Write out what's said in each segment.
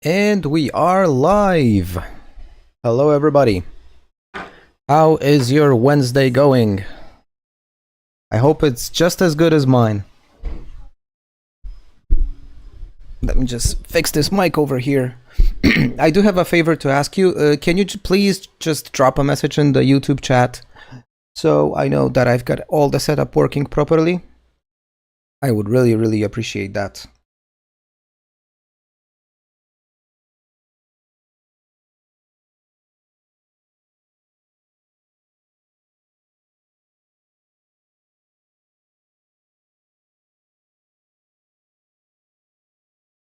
And we are live. Hello, everybody. How is your Wednesday going? I hope it's just as good as mine. Let me just fix this mic over here. I do have a favor to ask you. Can you please just drop a message in the YouTube chat so I know that I've got all the setup working properly? I would really appreciate that.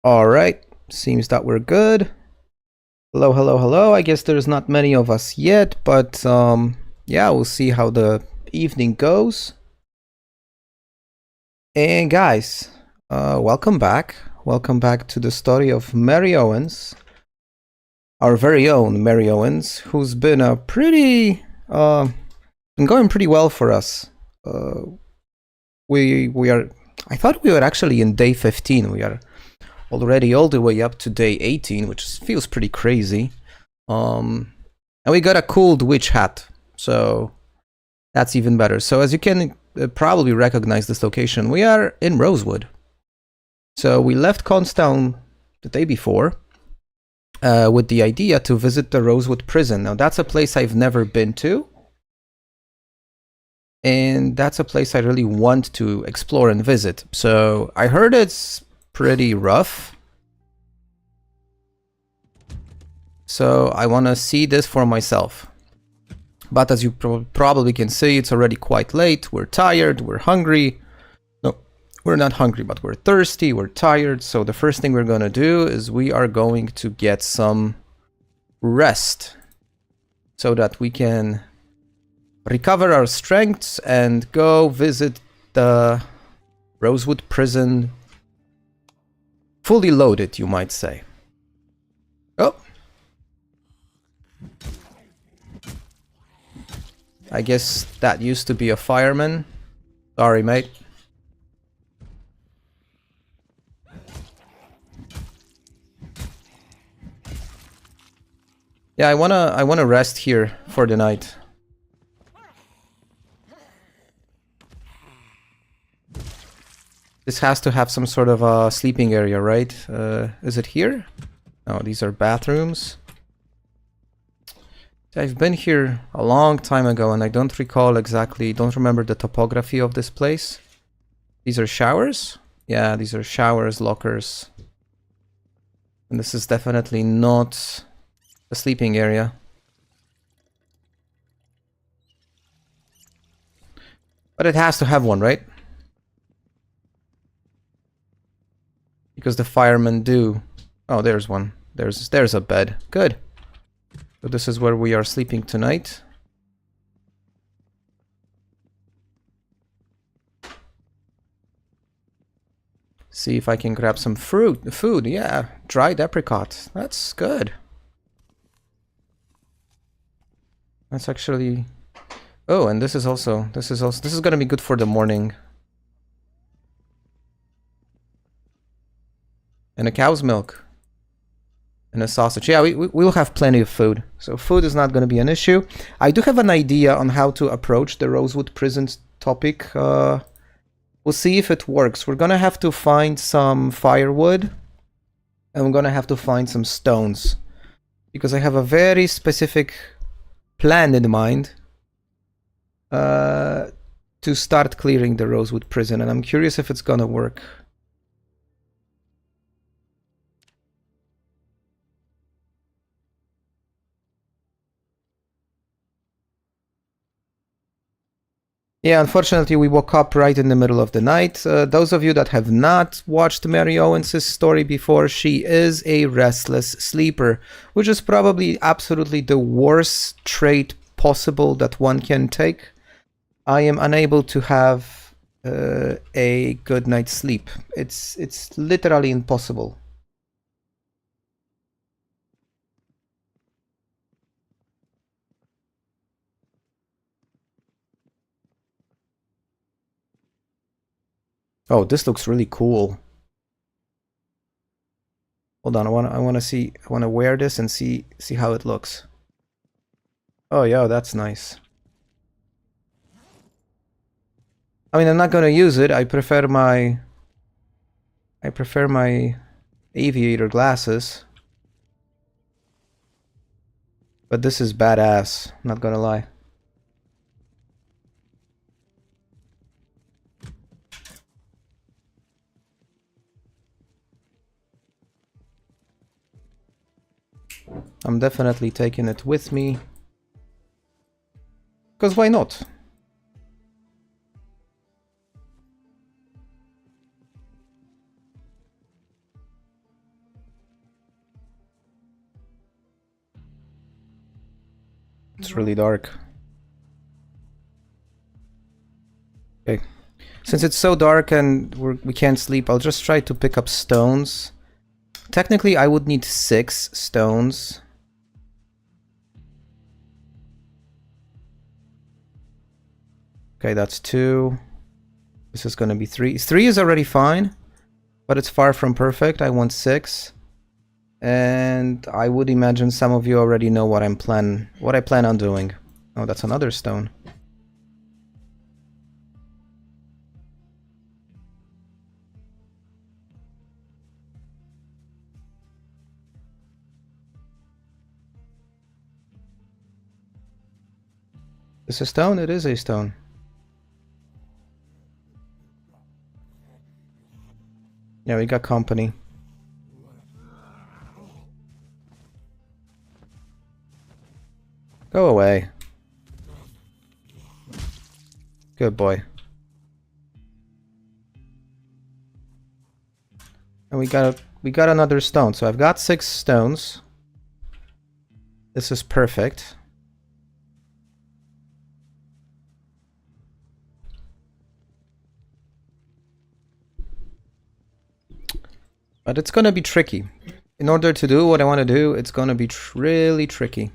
All right, seems that we're good. Hello. I guess there's not many of us yet, but yeah, we'll see how the evening goes. And guys, welcome back. Welcome back to the story of Mary Owens, our very own Mary Owens, who's been been going pretty well for us. We are. I thought we were actually in day 15. We are already all the way up to day 18, which feels pretty crazy. And we got a cool witch hat, so that's even better. So as you can probably recognize this location, we are in Rosewood. So we left Constown the day before with the idea to visit the Rosewood Prison. Now that's a place I've never been to, and that's a place I really want to explore and visit. So I heard it's pretty rough, so I want to see this for myself. But as you probably can see, it's already quite late. We're tired, we're hungry. No, we're not hungry, but we're thirsty, we're tired. So the first thing we're gonna do is we are going to get some rest so that we can recover our strengths and go visit the Rosewood Prison fully loaded, you might say. Oh. I guess that used to be a fireman. Sorry, mate. Yeah, I wanna rest here for the night. This has to have some sort of a sleeping area, right? Is it here? No, these are bathrooms. I've been here a long time ago and I don't remember the topography of this place. These are showers? Yeah, these are showers, lockers. And this is definitely not a sleeping area. But it has to have one, right? Because the firemen do. Oh, there's one. There's a bed. Good. So this is where we are sleeping tonight. See if I can grab some food. Yeah, dried apricot. That's good. That's actually. Oh, and this is gonna be good for the morning. And a cow's milk. And a sausage. Yeah, we'll have plenty of food. So food is not going to be an issue. I do have an idea on how to approach the Rosewood Prison topic. We'll see if it works. We're going to have to find some firewood. And we're going to have to find some stones. Because I have a very specific plan in mind to start clearing the Rosewood Prison. And I'm curious if it's going to work. Yeah, unfortunately, we woke up right in the middle of the night. Those of you that have not watched Mary Owens' story before, she is a restless sleeper, which is probably absolutely the worst trait possible that one can take. I am unable to have a good night's sleep. It's literally impossible. Oh, this looks really cool. Hold on, I wanna wear this and see how it looks. Oh yeah, that's nice. I mean, I'm not gonna use it. I prefer my aviator glasses. But this is badass, not gonna lie. I'm definitely taking it with me. Because why not? It's really dark. Okay. Since it's so dark and we can't sleep, I'll just try to pick up stones. Technically, I would need 6 stones. Okay, that's 2. This is gonna be 3. 3 is already fine, but it's far from perfect. I want 6. And I would imagine some of you already know what I plan on doing. Oh, that's another stone. Is a stone? It is a stone. Yeah, we got company. Go away. Good boy. And we got another stone. So I've got 6 stones. This is perfect. But it's gonna be tricky. In order to do what I want to do, it's gonna be really tricky.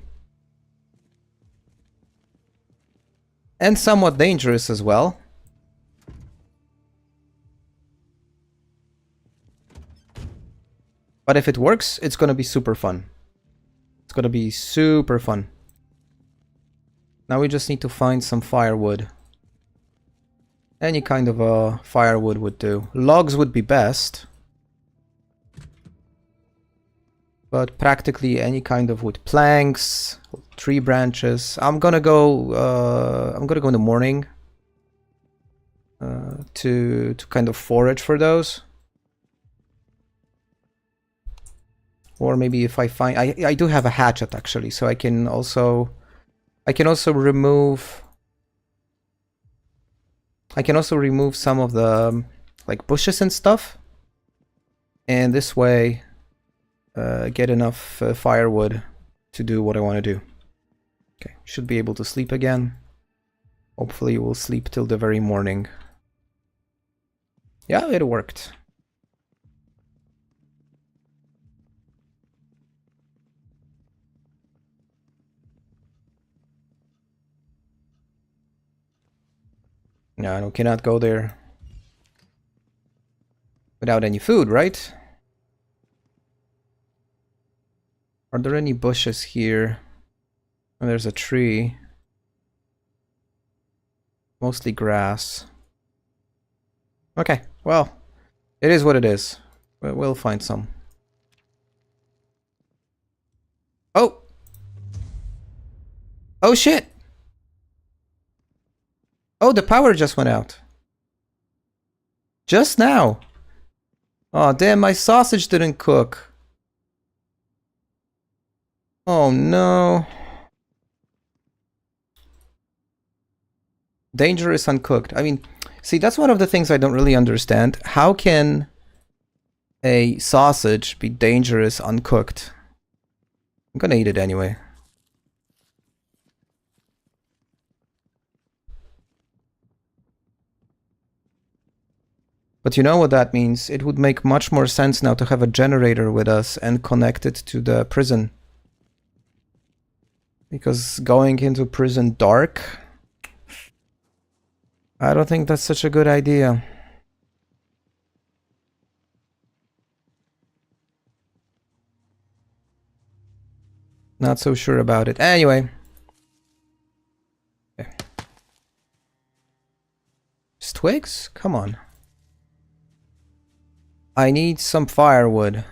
And somewhat dangerous as well. But if it works, it's gonna be super fun. It's gonna be super fun. Now we just need to find some firewood. Any kind of a firewood would do. Logs would be best. But practically any kind of wood. Planks, tree branches. I'm gonna go in the morning to kind of forage for those. Or maybe if I find I do have a hatchet actually, so I can also remove some of the like bushes and stuff. And this way get enough firewood to do what I want to do. Okay, should be able to sleep again. Hopefully we'll sleep till the very morning. Yeah, it worked. No, I cannot go there without any food, right? Are there any bushes here? Oh, there's a tree. Mostly grass. Okay, well, it is what it is. We'll find some. Oh! Oh shit! Oh, the power just went out. Just now. Oh, damn, my sausage didn't cook. Oh no. Dangerous uncooked. I mean, see, that's one of the things I don't really understand. How can a sausage be dangerous uncooked? I'm gonna eat it anyway. But you know what that means? It would make much more sense now to have a generator with us and connect it to the prison. Because going into prison dark, I don't think that's such a good idea. Not so sure about it. Anyway. Okay. Just twigs? Come on. I need some firewood.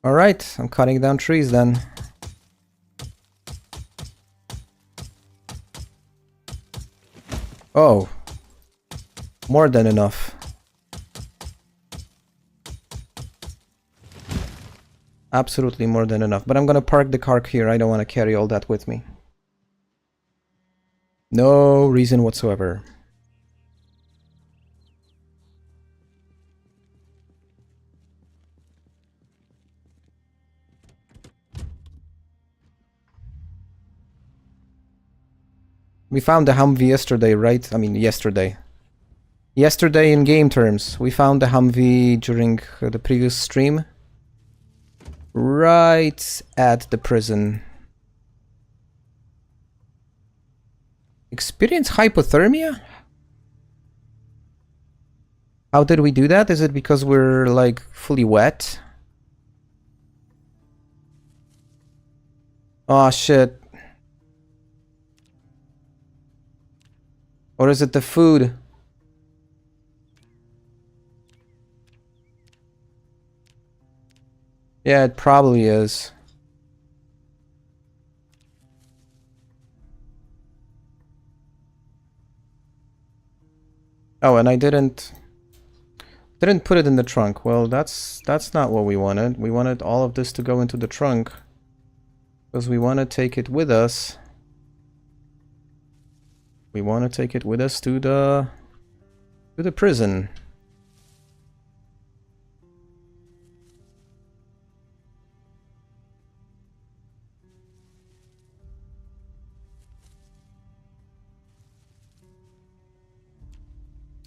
Alright, I'm cutting down trees then. Oh. More than enough. Absolutely more than enough. But I'm gonna park the car here. I don't want to carry all that with me. No reason whatsoever. We found the Humvee yesterday, right? I mean, yesterday. Yesterday in game terms. We found the Humvee during the previous stream. Right at the prison. Experience hypothermia? How did we do that? Is it because we're like fully wet? Oh shit. Or is it the food? Yeah, it probably is. Oh, and I didn't put it in the trunk. Well, that's not what we wanted. We wanted all of this to go into the trunk because we want to take it with us. We want to take it with us to the prison.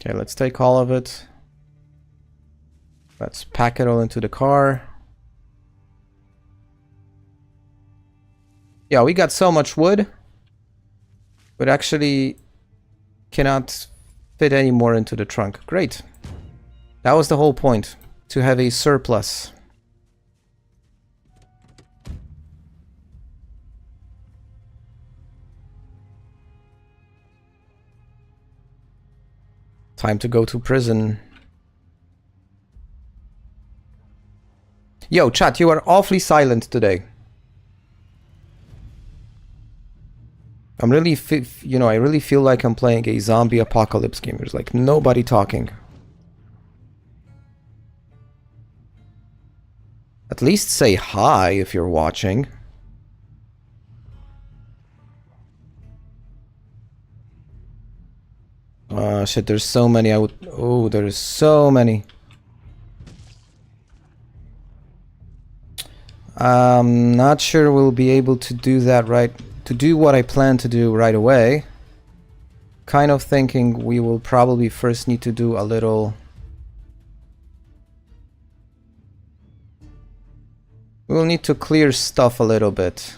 Okay, let's take all of it. Let's pack it all into the car. Yeah, we got so much wood, but actually cannot fit any more into the trunk. Great. That was the whole point, to have a surplus. Time to go to prison. Yo, chat, you are awfully silent today. I really feel like I'm playing a zombie apocalypse game. There's like nobody talking. At least say hi if you're watching. Shit, there's so many. Oh, there's so many. I'm not sure we'll be able to do that to do what I plan to do right away. Kind of thinking we will probably first need to do a little... We'll need to clear stuff a little bit.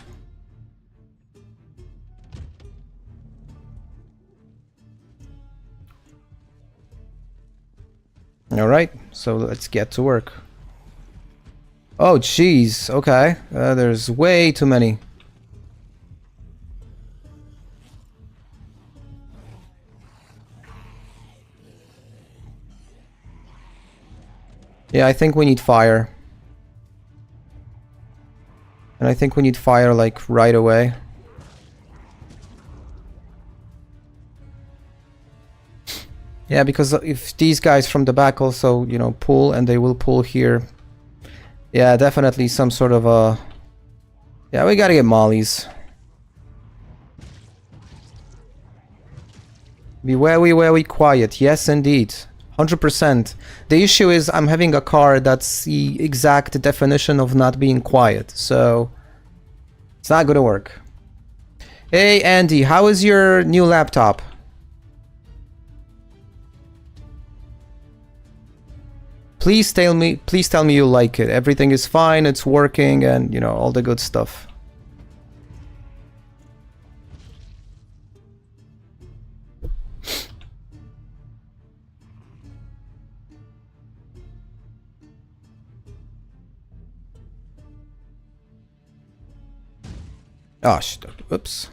Alright, so let's get to work. Oh, jeez. Okay. There's way too many. Yeah, I think we need fire. And I think we need fire, like, right away. Yeah, because if these guys from the back also, you know, pull, and they will pull here. Yeah, definitely some sort of a... Yeah, we gotta get mollies. Be very quiet. Yes, indeed. 100%. The issue is I'm having a car that's the exact definition of not being quiet, so... It's not gonna work. Hey, Andy, how is your new laptop? Please tell me you like it. Everything is fine, it's working, and, you know, all the good stuff. Oh, shit. Oops.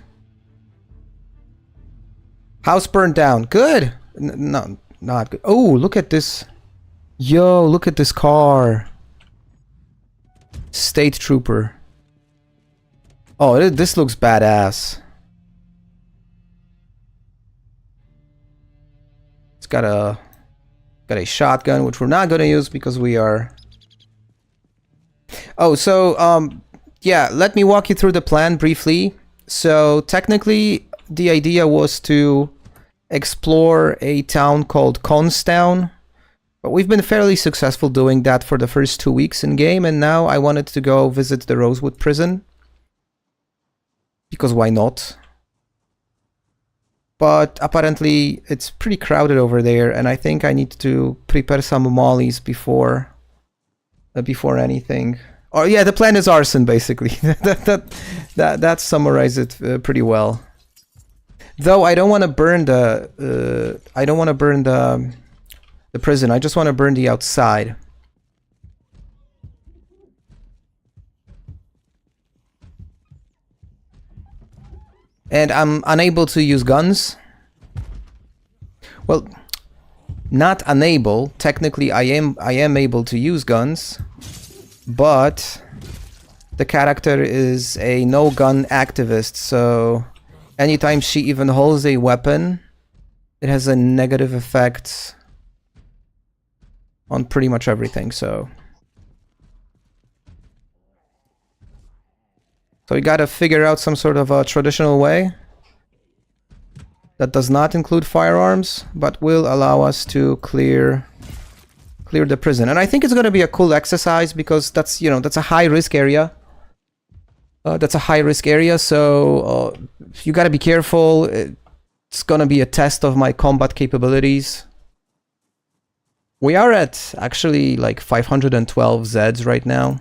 House burned down. Good. No, not good. Oh, look at this. Yo, look at this car. State Trooper. Oh, this looks badass. It's got a shotgun, which we're not gonna use because we are... Oh, so, yeah, let me walk you through the plan briefly. So, technically, the idea was to explore a town called Constown. But we've been fairly successful doing that for the first 2 weeks in game, and now I wanted to go visit the Rosewood Prison. Because why not? But apparently it's pretty crowded over there, and I think I need to prepare some mollies before anything. Oh yeah, the plan is arson, basically. that summarizes it pretty well. Though I don't want to burn the the prison. I just want to burn the outside. And I'm unable to use guns. Well, not unable. Technically, I am able to use guns, but the character is a no-gun activist, so anytime she even holds a weapon, it has a negative effect on pretty much everything, so we gotta figure out some sort of a traditional way that does not include firearms, but will allow us to clear the prison. And I think it's gonna be a cool exercise because that's, you know, that's a high-risk area. So you gotta be careful. It's gonna be a test of my combat capabilities. We are at actually like 512 Zeds right now.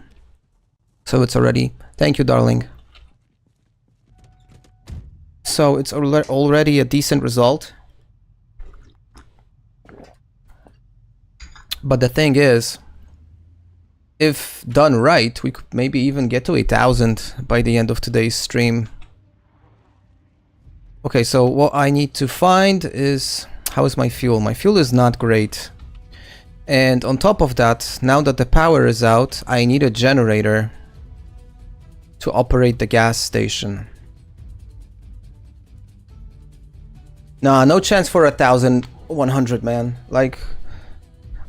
So it's already... Thank you, darling. So it's already a decent result. But the thing is, if done right, we could maybe even get to 1,000 by the end of today's stream. Okay, so what I need to find is... How is my fuel? My fuel is not great. And on top of that, now that the power is out, I need a generator to operate the gas station. Nah, no chance for 1,100, man. Like,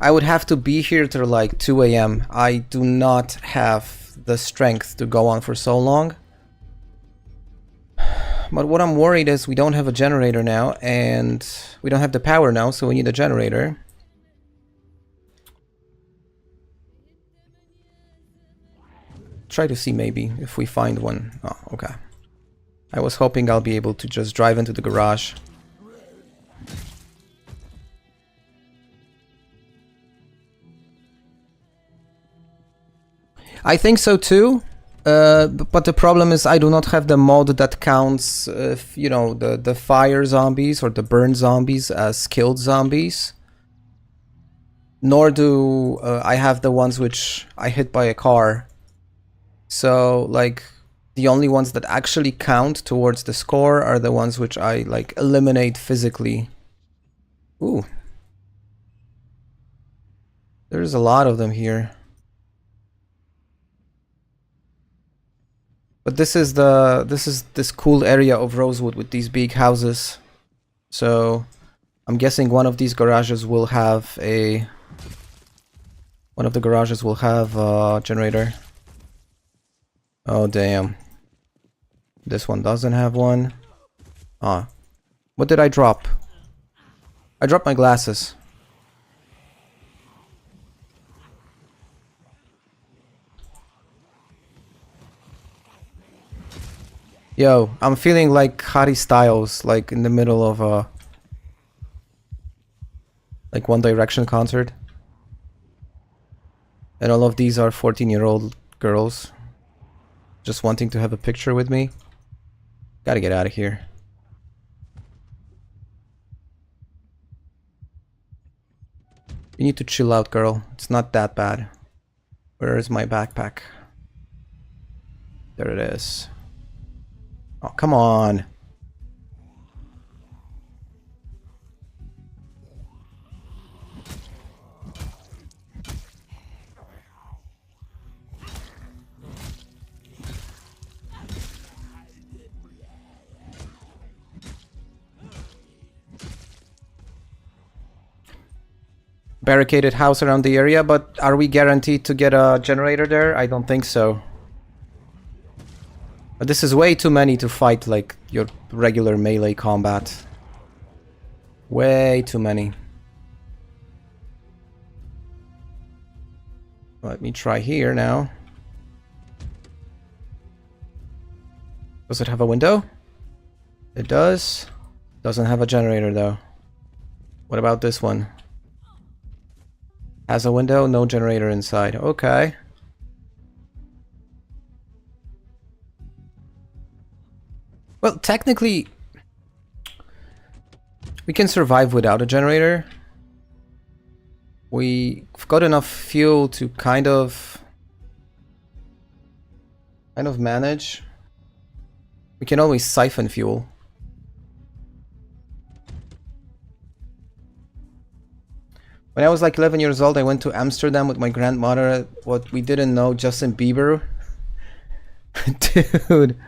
I would have to be here till like 2 AM. I do not have the strength to go on for so long. But what I'm worried is we don't have a generator now, and we don't have the power now, so we need a generator. Try to see maybe if we find one. Oh, okay. I was hoping I'll be able to just drive into the garage. I think so too, but the problem is I do not have the mod that counts, you know, the fire zombies or the burn zombies as killed zombies. Nor do I have the ones which I hit by a car. So, like, the only ones that actually count towards the score are the ones which I, like, eliminate physically. Ooh. There's a lot of them here. But this is this cool area of Rosewood with these big houses. So, I'm guessing one of these garages will have a... One of the garages will have a generator. Oh, damn. This one doesn't have one. Ah. What did I drop? I dropped my glasses. Yo, I'm feeling like Harry Styles, like in the middle of a... like One Direction concert. And all of these are 14-year-old girls. Just wanting to have a picture with me. Gotta get out of here. You need to chill out, girl. It's not that bad. Where is my backpack? There it is. Oh, come on. Barricaded house around the area, but are we guaranteed to get a generator there? I don't think so. But this is way too many to fight like your regular melee combat. Way too many. Let me try here now. Does it have a window? It does. Doesn't have a generator though. What about this one? Has a window, no generator inside. Okay. Well, technically, we can survive without a generator. We've got enough fuel to kind of manage. We can always siphon fuel. When I was like 11 years old, I went to Amsterdam with my grandmother. What we didn't know, Justin Bieber. Dude.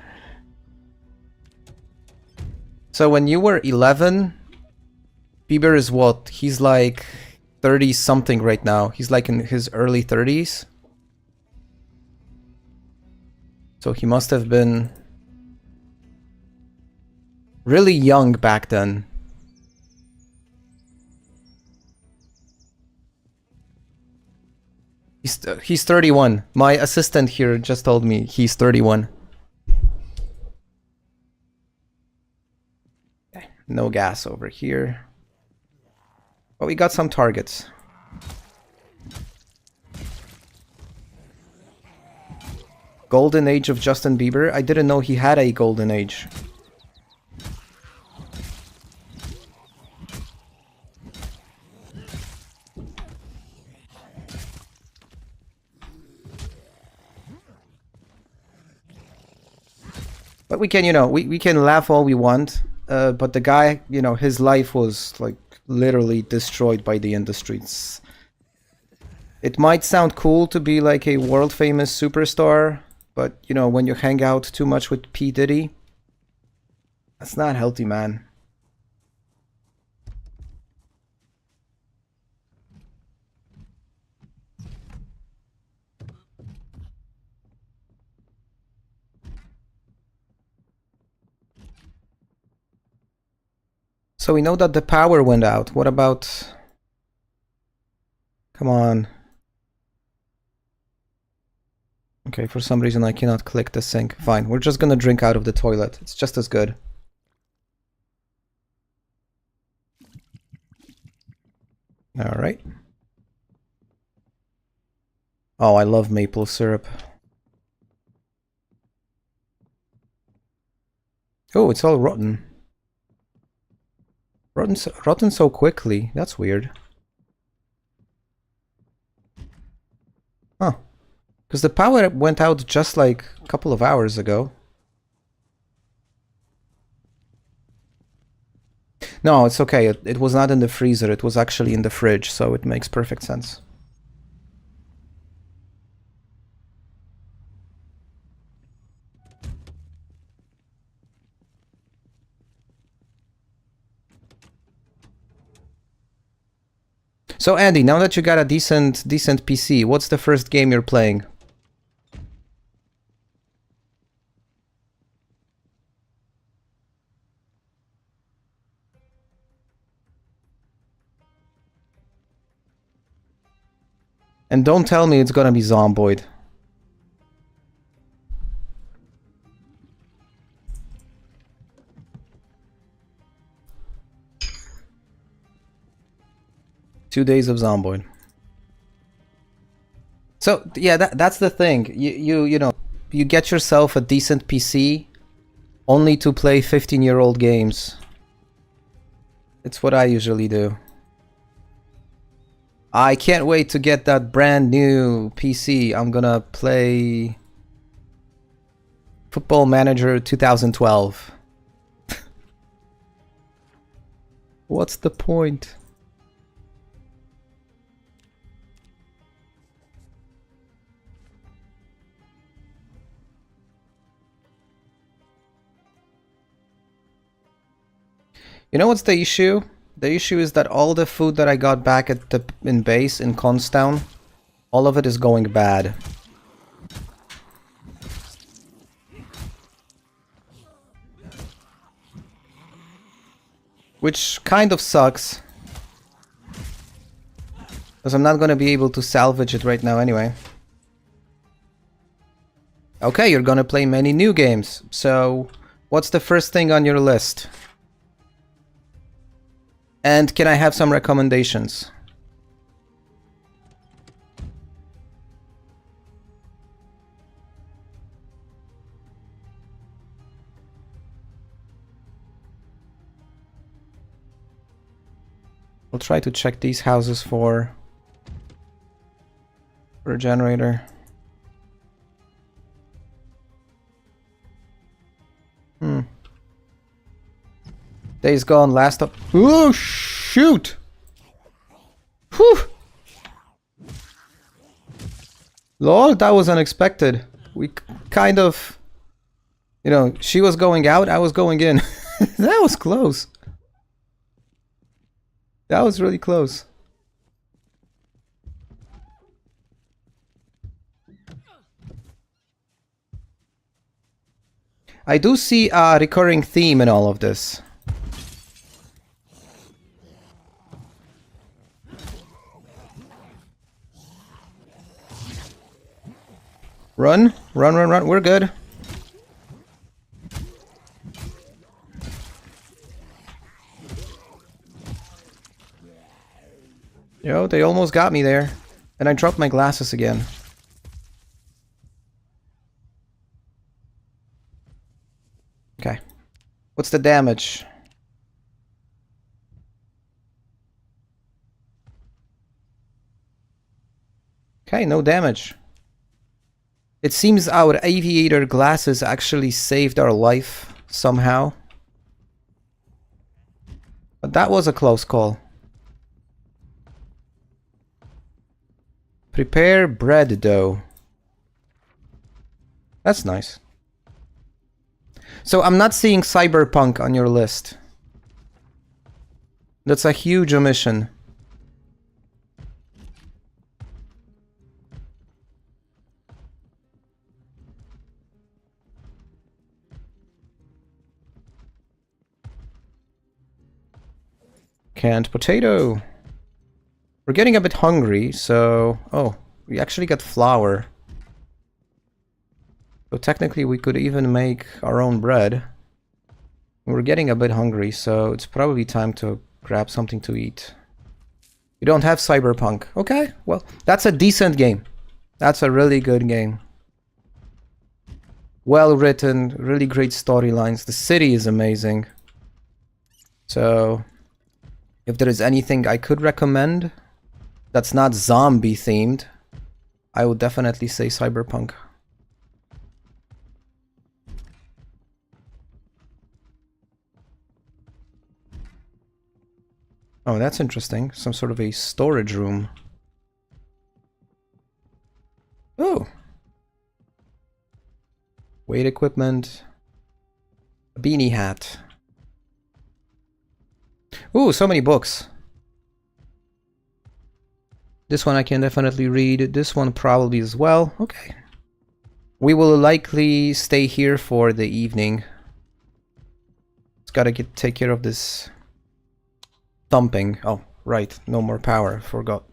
So when you were 11, Bieber is what? He's like 30 something right now. He's like in his early 30s. So he must have been really young back then. He's 31. My assistant here just told me he's 31. Okay, no gas over here. But we got some targets. Golden age of Justin Bieber. I didn't know he had a golden age. But we can, you know, we can laugh all we want, but the guy, you know, his life was like literally destroyed by the industry. It might sound cool to be like a world famous superstar, but you know, when you hang out too much with P. Diddy, that's not healthy, man. So we know that the power went out. What about... Come on. Okay, for some reason I cannot click the sink. Fine, we're just gonna drink out of the toilet. It's just as good. Alright. Oh, I love maple syrup. Oh, it's all rotten. Rotten so quickly. That's weird. Huh. Because the power went out just like a couple of hours ago. No, it's okay. It was not in the freezer. It was actually in the fridge, so it makes perfect sense. So Andy, now that you got a decent PC, what's the first game you're playing? And don't tell me it's gonna be Zomboid. Two days of Zomboid. So yeah, that's the thing. You know, you get yourself a decent PC only to play 15-year-old games. It's what I usually do. I can't wait to get that brand new PC. I'm gonna play Football Manager 2012. What's the point? You know what's the issue? The issue is that all the food that I got back at the in base in Constown, all of it is going bad. Which kind of sucks. Because I'm not gonna be able to salvage it right now anyway. Okay, you're gonna play many new games. So, what's the first thing on your list? And can I have some recommendations? We'll try to check these houses for a generator. Days Gone, last up. Oh, shoot! Whew! Lol, that was unexpected. We kind of... You know, she was going out, I was going in. That was close. That was really close. I do see a recurring theme in all of this. Run, run, run, run. We're good. Yo, they almost got me there. And I dropped my glasses again. Okay. What's the damage? Okay, no damage. It seems our aviator glasses actually saved our life somehow. But that was a close call. Prepare bread dough. That's nice. So I'm not seeing Cyberpunk on your list. That's a huge omission. Canned potato. We're getting a bit hungry, so... Oh, we actually got flour. So technically we could even make our own bread. We're getting a bit hungry, so it's probably time to grab something to eat. You don't have Cyberpunk. Okay, well, that's a decent game. That's a really good game. Well written, really great storylines. The city is amazing. So... if there is anything I could recommend that's not zombie themed, I would definitely say Cyberpunk. Oh, that's interesting. Some sort of a storage room. Oh. Weight equipment. A beanie hat. Ooh, so many books. This one I can definitely read. This one probably as well. Okay. We will likely stay here for the evening. Just gotta take care of this thumping. Oh, right. No more power. Forgot.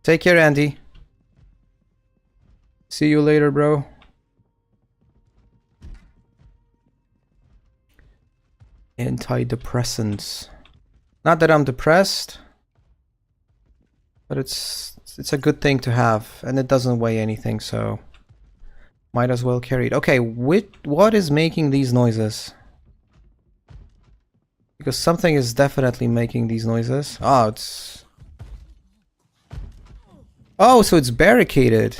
Take care, Andy. See you later, bro. Antidepressants. Not that I'm depressed, but it's a good thing to have, and it doesn't weigh anything, so might as well carry it. Okay, what is making these noises? Because something is definitely making these noises. Oh, it's... Oh, so it's barricaded.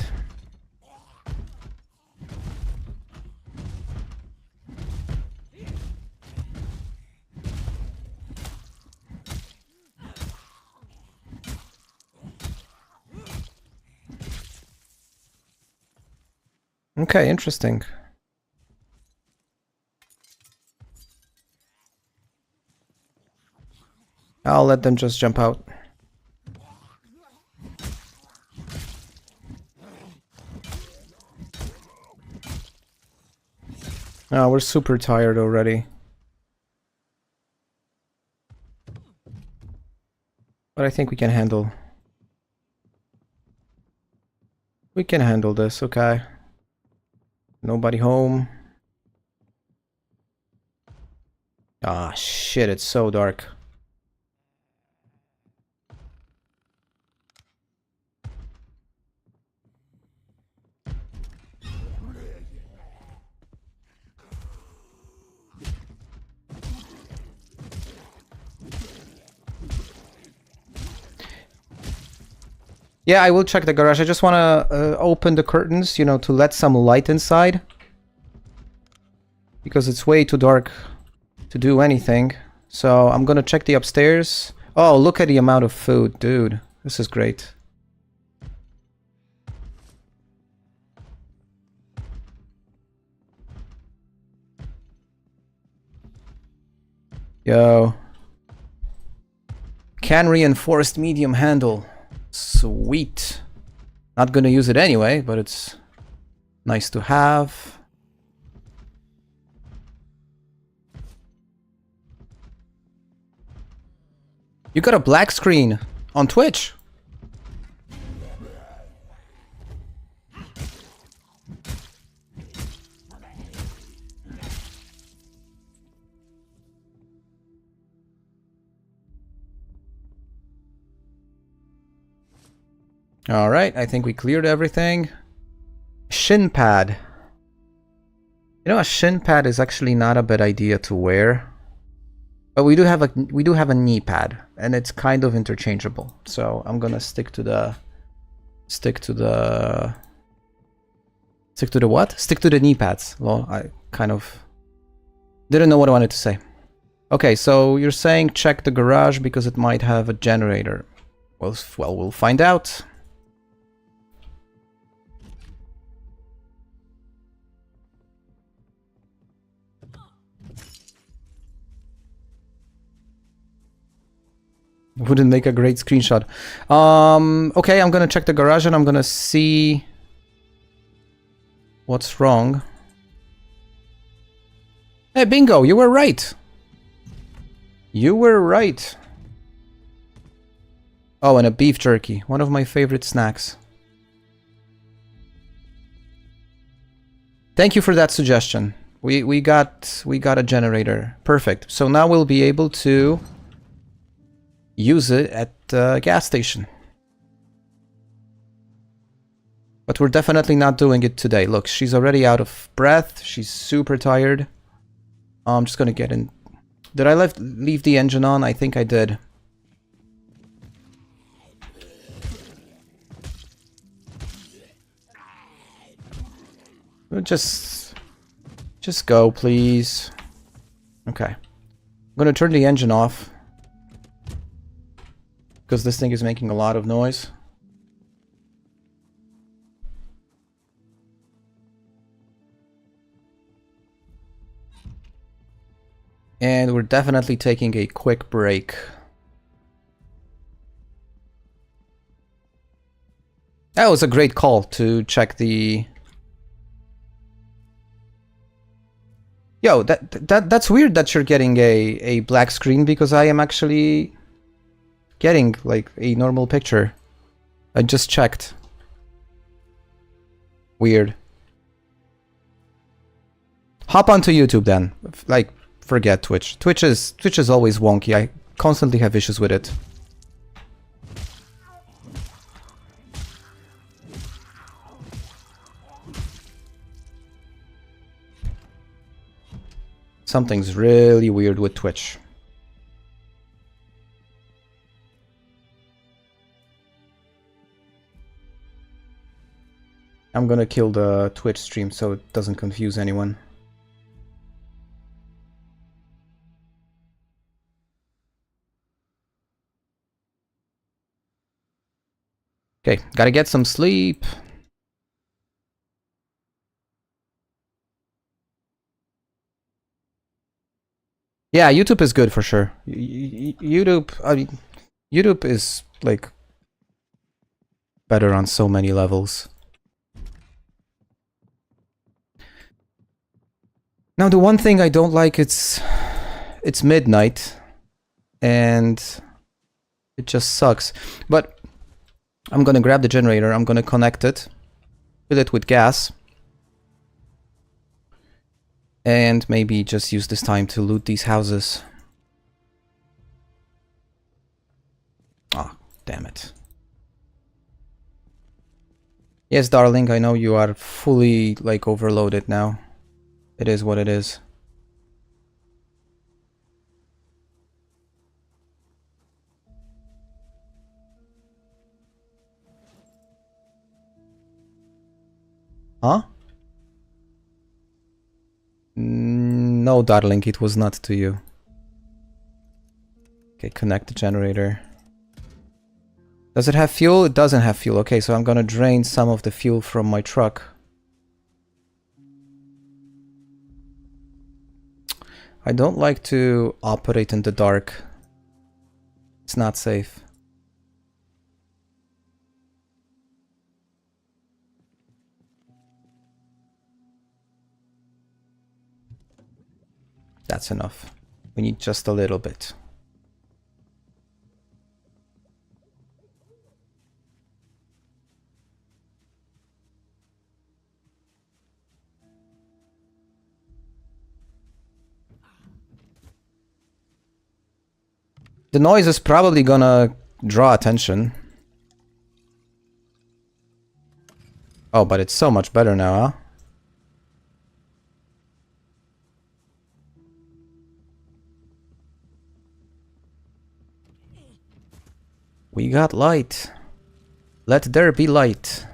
Okay, interesting. I'll let them just jump out. Oh, we're super tired already. But I think we can handle... We can handle this, okay. Nobody home. Ah, shit, it's so dark. Yeah, I will check the garage. I just want to open the curtains, you know, to let some light inside. Because it's way too dark to do anything. So I'm gonna check the upstairs. Oh, look at the amount of food, dude. This is great. Yo. Can reinforced medium handle. Sweet. Not gonna use it anyway, but it's nice to have. You got a black screen on Twitch. Alright, I think we cleared everything. Shin pad. You know, a shin pad is actually not a bad idea to wear. But we do have a knee pad, and it's kind of interchangeable. So I'm gonna stick to the what? Stick to the knee pads. Well, I kind of didn't know what I wanted to say. Okay, so you're saying check the garage because it might have a generator. Well, we'll find out. Wouldn't make a great screenshot. Okay, I'm gonna check the garage and I'm gonna see what's wrong. Hey, bingo, you were right. You were right. Oh, and a beef jerky, one of my favorite snacks. Thank you for that suggestion. We got a generator. Perfect. So now we'll be able to use it at the gas station. But we're definitely not doing it today. Look, she's already out of breath. She's super tired. I'm just gonna get in. Did I leave the engine on? I think I did. Just go, please. Okay. I'm gonna turn the engine off. Because this thing is making a lot of noise. And we're definitely taking a quick break. That was a great call to check the... Yo, that's weird that you're getting a black screen because I am actually getting like a normal picture. I just checked. Weird. Hop onto YouTube then. Like, forget Twitch. Twitch is always wonky. I constantly have issues with it. Something's really weird with Twitch. I'm gonna kill the Twitch stream so it doesn't confuse anyone. Okay, gotta get some sleep. Yeah, YouTube is good for sure. YouTube, I mean, YouTube is like better on so many levels. Now, the one thing I don't like, it's midnight, and it just sucks. But I'm gonna grab the generator, I'm gonna connect it, fill it with gas, and maybe just use this time to loot these houses. Ah, damn it. Yes, darling, I know you are fully, like, overloaded now. It is what it is. Huh? No, darling, it was not to you. Okay, connect the generator. Does it have fuel? It doesn't have fuel. Okay, so I'm gonna drain some of the fuel from my truck. I don't like to operate in the dark. It's not safe. That's enough. We need just a little bit. The noise is probably gonna draw attention. Oh, but it's so much better now, huh? We got light. Let there be light.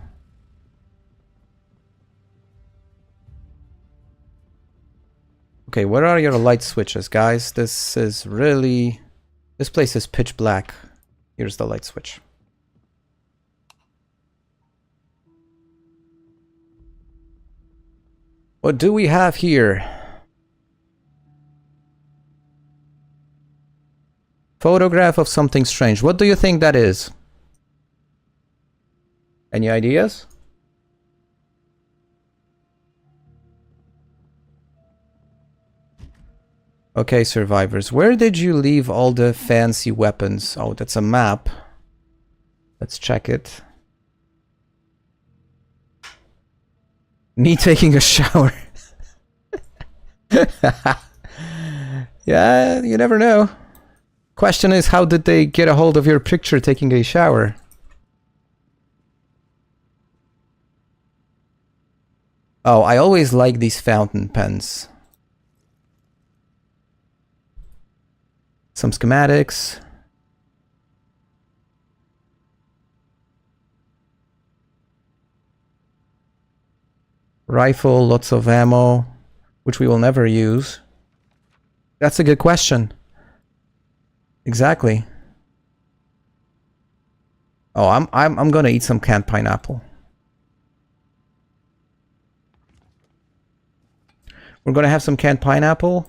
Okay, where are your light switches, guys? This is really... This place is pitch black. Here's the light switch. What do we have here? Photograph of something strange. What do you think that is? Any ideas? Okay, survivors. Where did you leave all the fancy weapons? Oh, that's a map. Let's check it. Me taking a shower. Yeah, you never know. Question is, how did they get a hold of your picture taking a shower? Oh, I always like these fountain pens. Some schematics. Rifle, lots of ammo, which we will never use. That's a good question. Exactly. Oh, I'm gonna eat some canned pineapple. We're gonna have some canned pineapple.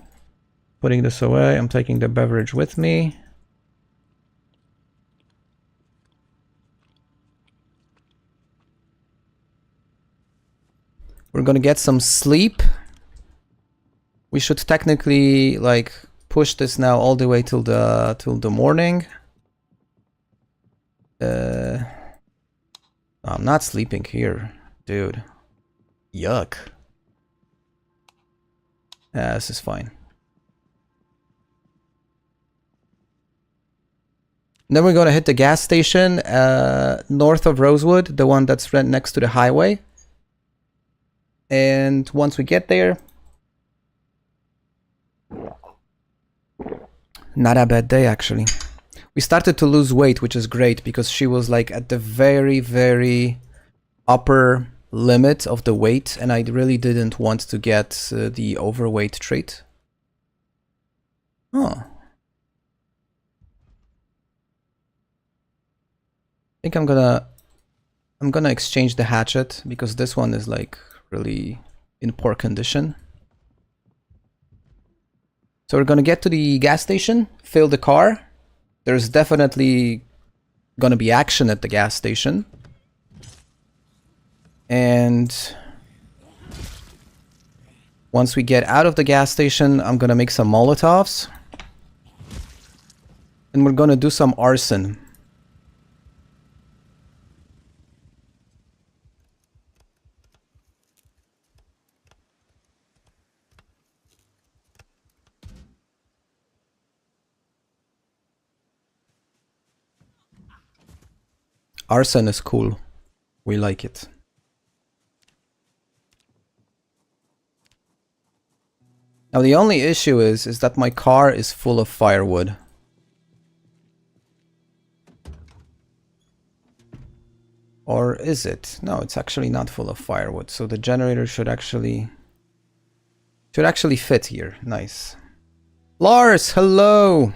Putting this away. I'm taking the beverage with me. We're gonna get some sleep. We should technically like push this now all the way till the morning. I'm not sleeping here, dude. Yuck. This is fine. Then we're gonna hit the gas station north of Rosewood, the one that's right next to the highway. And once we get there, not a bad day actually. We started to lose weight, which is great because she was like at the very, very upper limit of the weight, and I really didn't want to get the overweight trait. Oh. I think I'm gonna exchange the hatchet because this one is like really in poor condition. So we're gonna get to the gas station, fill the car. There's definitely gonna be action at the gas station. And once we get out of the gas station, I'm gonna make some Molotovs. And we're gonna do some arson. Arson is cool. We like it. Now the only issue is that my car is full of firewood. Or is it? No, it's actually not full of firewood. So the generator should actually fit here. Nice. Lars, hello.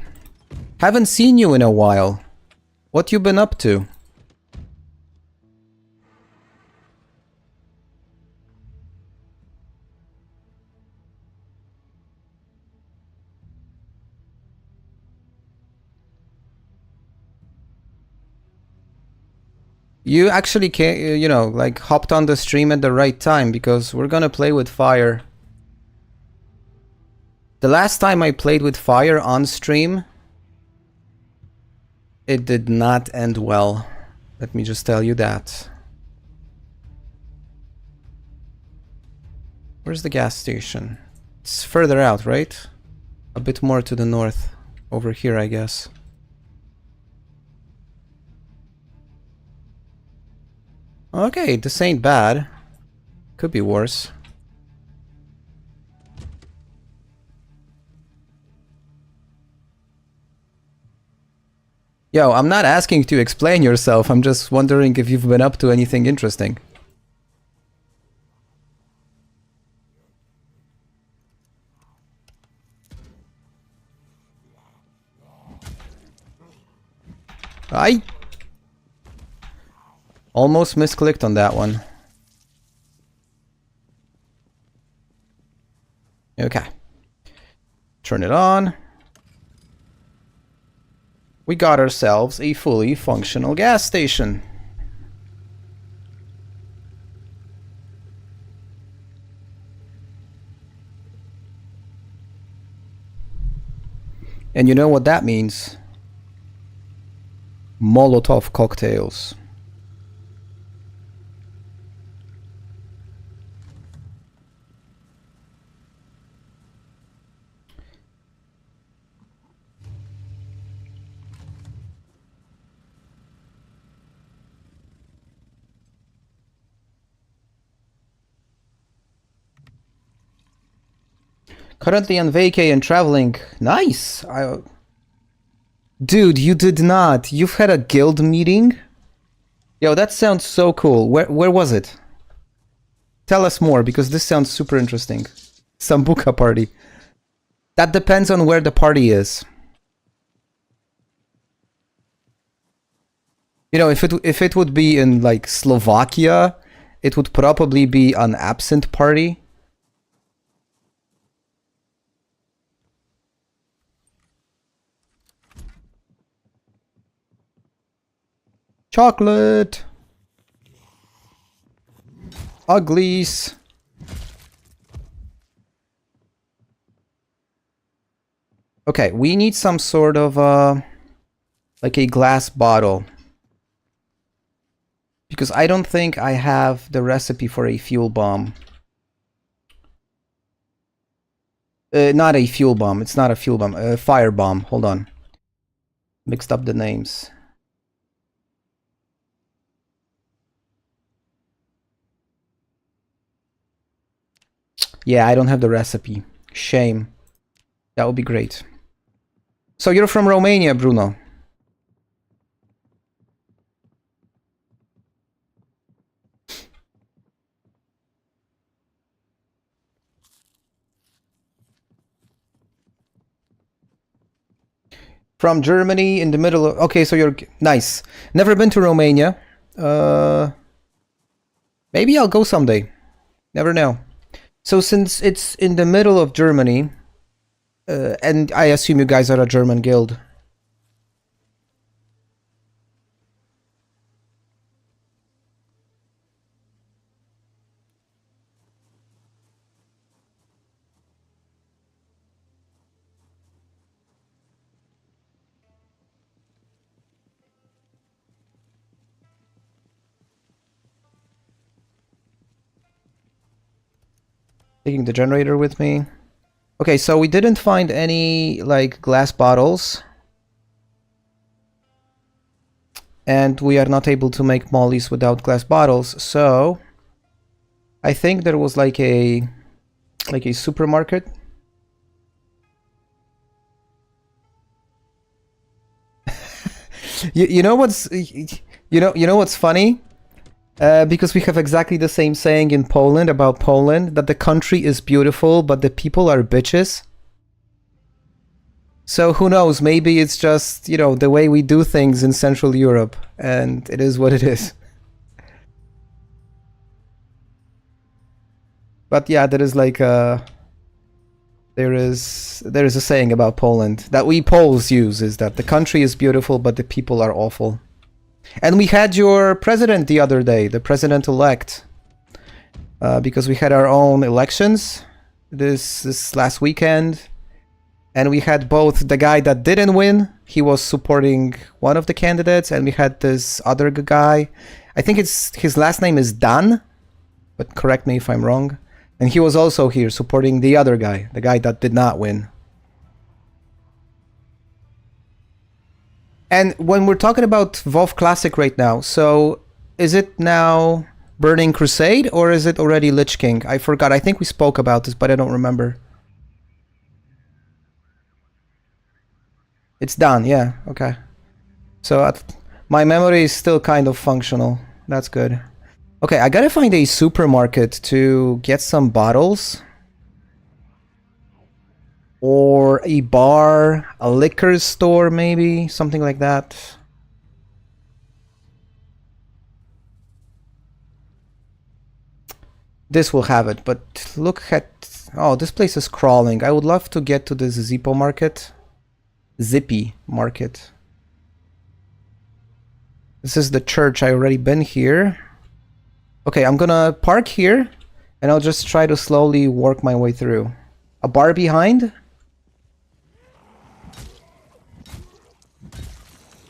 Haven't seen you in a while. What you been up to? You actually came, you know, like hopped on the stream at the right time because we're gonna play with fire. The last time I played with fire on stream, it did not end well. Let me just tell you that. Where's the gas station? It's further out, right? A bit more to the north. Over here, I guess. Okay, this ain't bad. Could be worse. Yo, I'm not asking you to explain yourself. I'm just wondering if you've been up to anything interesting. I almost misclicked on that one. Okay. Turn it on. We got ourselves a fully functional gas station. And you know what that means? Molotov cocktails. Currently on vacay and traveling. Nice! Dude, you did not. You've had a guild meeting? Yo, that sounds so cool. Where was it? Tell us more, because this sounds super interesting. Sambuca party. That depends on where the party is. You know, if it would be in like Slovakia, it would probably be an absent party. Chocolate. Uglies. Okay, we need some sort of like a glass bottle. Because I don't think I have the recipe for a fuel bomb. Not a fuel bomb. It's not a fuel bomb. A fire bomb. Hold on. Mixed up the names. Yeah, I don't have the recipe. Shame. That would be great. So you're from Romania, Bruno. From Germany in the middle of... Okay, so you're... Nice. Never been to Romania. Maybe I'll go someday. Never know. So since it's in the middle of Germany, and I assume you guys are a German guild. Taking the generator with me. Okay, so we didn't find any, like, glass bottles. And we are not able to make mollies without glass bottles, so... I think there was, like a supermarket. You know what's... You know what's funny? Because we have exactly the same saying in Poland about Poland, that the country is beautiful, but the people are bitches. So who knows, maybe it's just, you know, the way we do things in Central Europe, and it is what it is. But yeah, there is like a... there is a saying about Poland that we Poles use, is that the country is beautiful, but the people are awful. And we had your president the other day, the president-elect, because we had our own elections this last weekend, and we had both the guy that didn't win, he was supporting one of the candidates, and we had this other guy, I think his last name is Dan, but correct me if I'm wrong, and he was also here supporting the other guy, the guy that did not win. And when we're talking about WoW Classic right now, so is it now Burning Crusade or is it already Lich King? I forgot. I think we spoke about this, but I don't remember. It's done, yeah. Okay. So my memory is still kind of functional. That's good. Okay, I gotta find a supermarket to get some bottles. Or a bar, a liquor store maybe, something like that. This will have it, but look at... Oh, this place is crawling. I would love to get to this Zippo market. Zippy market. This is the church. I already been here. Okay, I'm gonna park here, and I'll just try to slowly work my way through. A bar behind?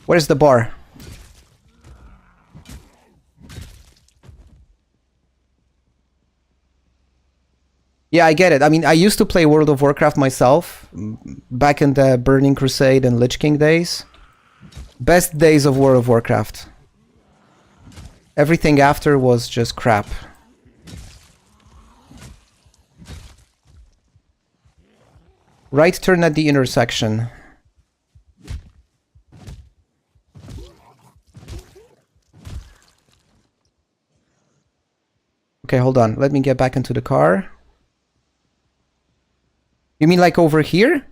Where's the bar? Yeah, I get it. I mean, I used to play World of Warcraft myself, back in the Burning Crusade and Lich King days. Best days of World of Warcraft. Everything after was just crap. Right turn at the intersection. Okay, hold on. Let me get back into the car. You mean like over here?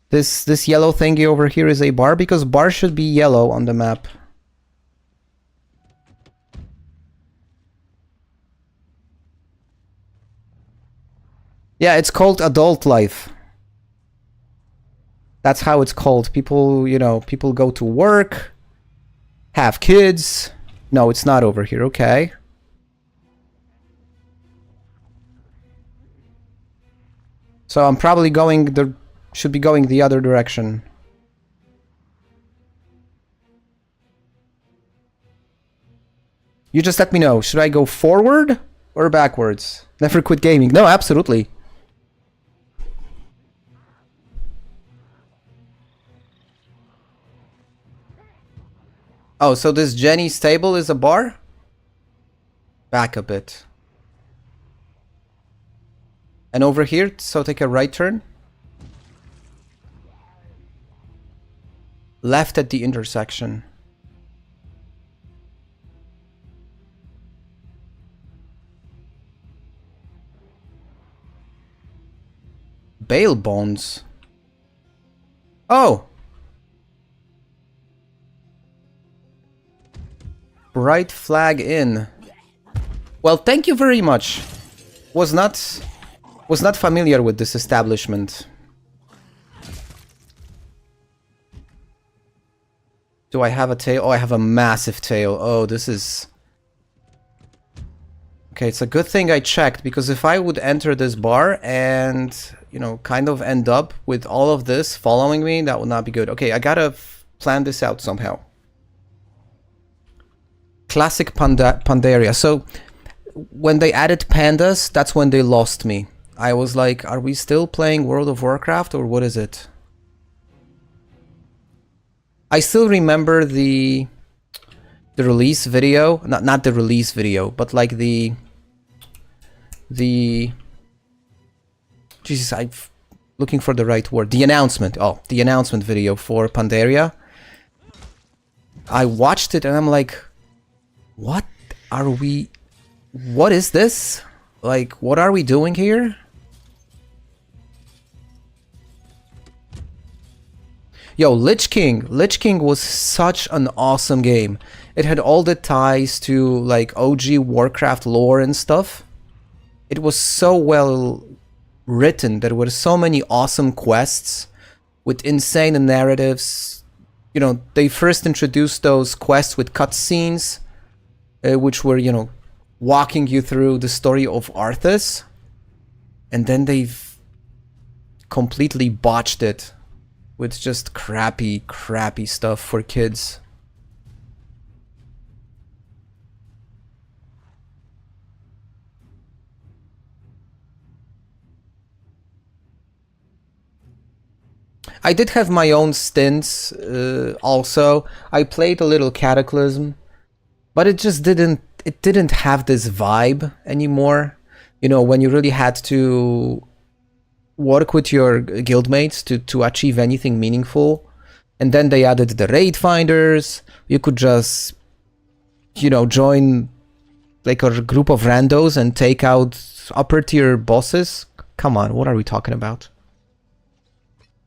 This yellow thingy over here is a bar? Because bar should be yellow on the map. Yeah, it's called adult life. That's how it's called. People, you know, people go to work, have kids. No, it's not over here. Okay. So I'm probably should be going the other direction. You just let me know. Should I go forward or backwards? Never quit gaming. No, absolutely. Oh, so this Jenny's table is a bar? Back a bit. And over here, so take a right turn. Left at the intersection. Bail bonds. Oh! Bright flag in. Well, thank you very much. Was not familiar with this establishment. Do I have a tail? Oh, I have a massive tail. Oh, this is... Okay, it's a good thing I checked, because if I would enter this bar and, you know, kind of end up with all of this following me, that would not be good. Okay, I gotta plan this out somehow. Classic Pandaria. So, when they added pandas, that's when they lost me. I was like, are we still playing World of Warcraft, or what is it? I still remember the release video, not the release video, but like the Jesus, I'm looking for the right word. The announcement. Oh, the announcement video for Pandaria. I watched it and I'm like, what are we... What is this? Like, what are we doing here? Yo, Lich King. Lich King was such an awesome game. It had all the ties to, like, OG Warcraft lore and stuff. It was so well written. There were so many awesome quests with insane narratives. You know, they first introduced those quests with cutscenes, which were, you know, walking you through the story of Arthas. And then they've completely botched it with just crappy stuff for kids. I did have my own stints also. I played a little Cataclysm, but it just didn't have this vibe anymore. You know, when you really had to work with your guildmates to achieve anything meaningful. And then they added the raid finders. You could just, you know, join like a group of randos and take out upper tier bosses. Come on, what are we talking about?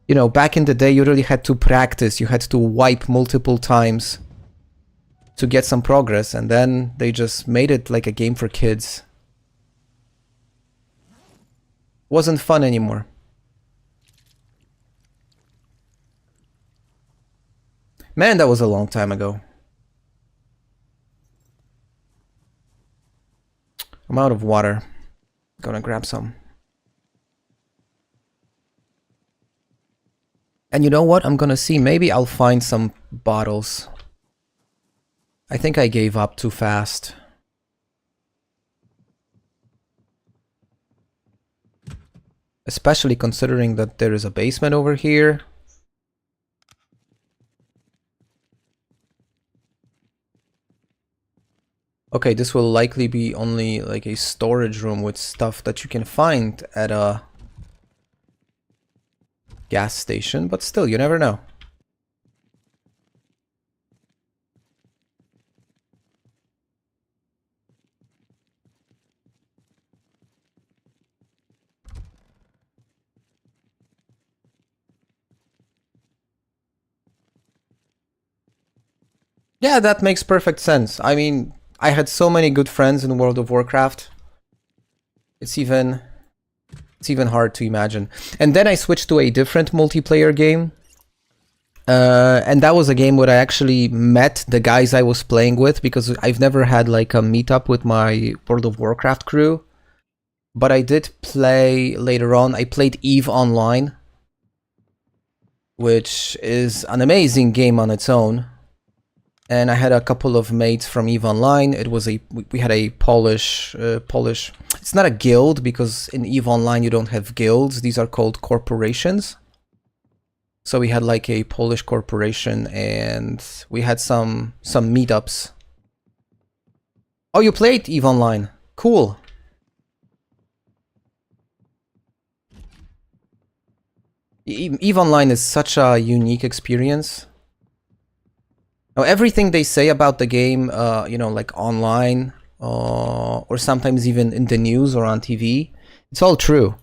You know, back in the day, you really had to practice. You had to wipe multiple times to get some progress, and then they just made it like a game for kids. Wasn't fun anymore. Man, that was a long time ago. I'm out of water. Gonna grab some. And you know what? I'm gonna see. Maybe I'll find some bottles. I think I gave up too fast. Especially considering that there is a basement over here. Okay, this will likely be only like a storage room with stuff that you can find at a gas station, but still, you never know. Yeah, that makes perfect sense. I mean, I had so many good friends in World of Warcraft. It's even hard to imagine. And then I switched to a different multiplayer game. And that was a game where I actually met the guys I was playing with, because I've never had like a meetup with my World of Warcraft crew. But I did play later on. I played EVE Online, which is an amazing game on its own. And I had a couple of mates from EVE Online. It was we had a Polish. It's not a guild, because in EVE Online you don't have guilds. These are called corporations. So we had like a Polish corporation, and we had some meetups. Oh, you played EVE Online? Cool. EVE Online is such a unique experience. Now, everything they say about the game, you know, like online, or sometimes even in the news or on TV, it's all true.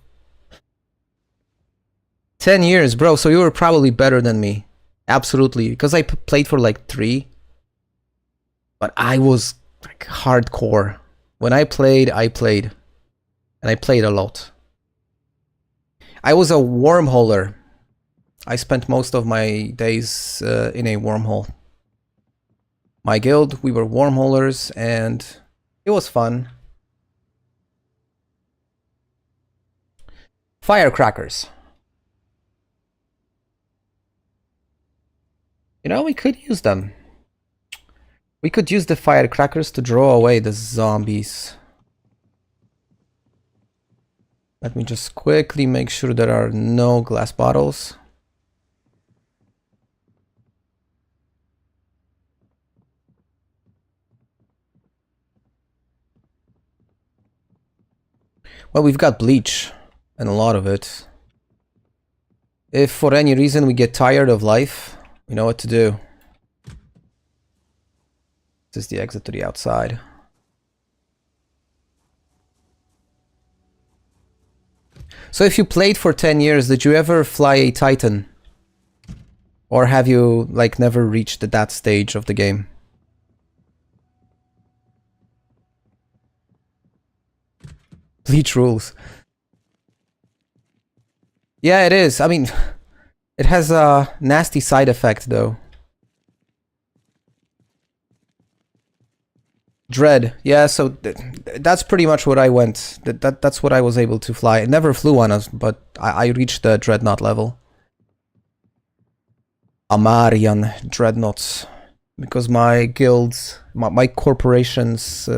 10 years, bro, so you were probably better than me. Absolutely, because I played for like 3. But I was like hardcore. When I played. And I played a lot. I was a wormholer. I spent most of my days in a wormhole. My guild, we were wormholers, and it was fun. Firecrackers. You know, we could use them. We could use the firecrackers to draw away the zombies. Let me just quickly make sure there are no glass bottles. Well, we've got bleach, and a lot of it. If for any reason we get tired of life, we know what to do. This is the exit to the outside. So if you played for 10 years, did you ever fly a Titan? Or have you, like, never reached that stage of the game? Bleach rules. Yeah, it is. I mean, it has a nasty side effect, though. Dread. Yeah, so that's pretty much what I went. That's what I was able to fly. I never flew on us, but I reached the Dreadnought level. Amarian Dreadnoughts. Because my guild's, my corporation's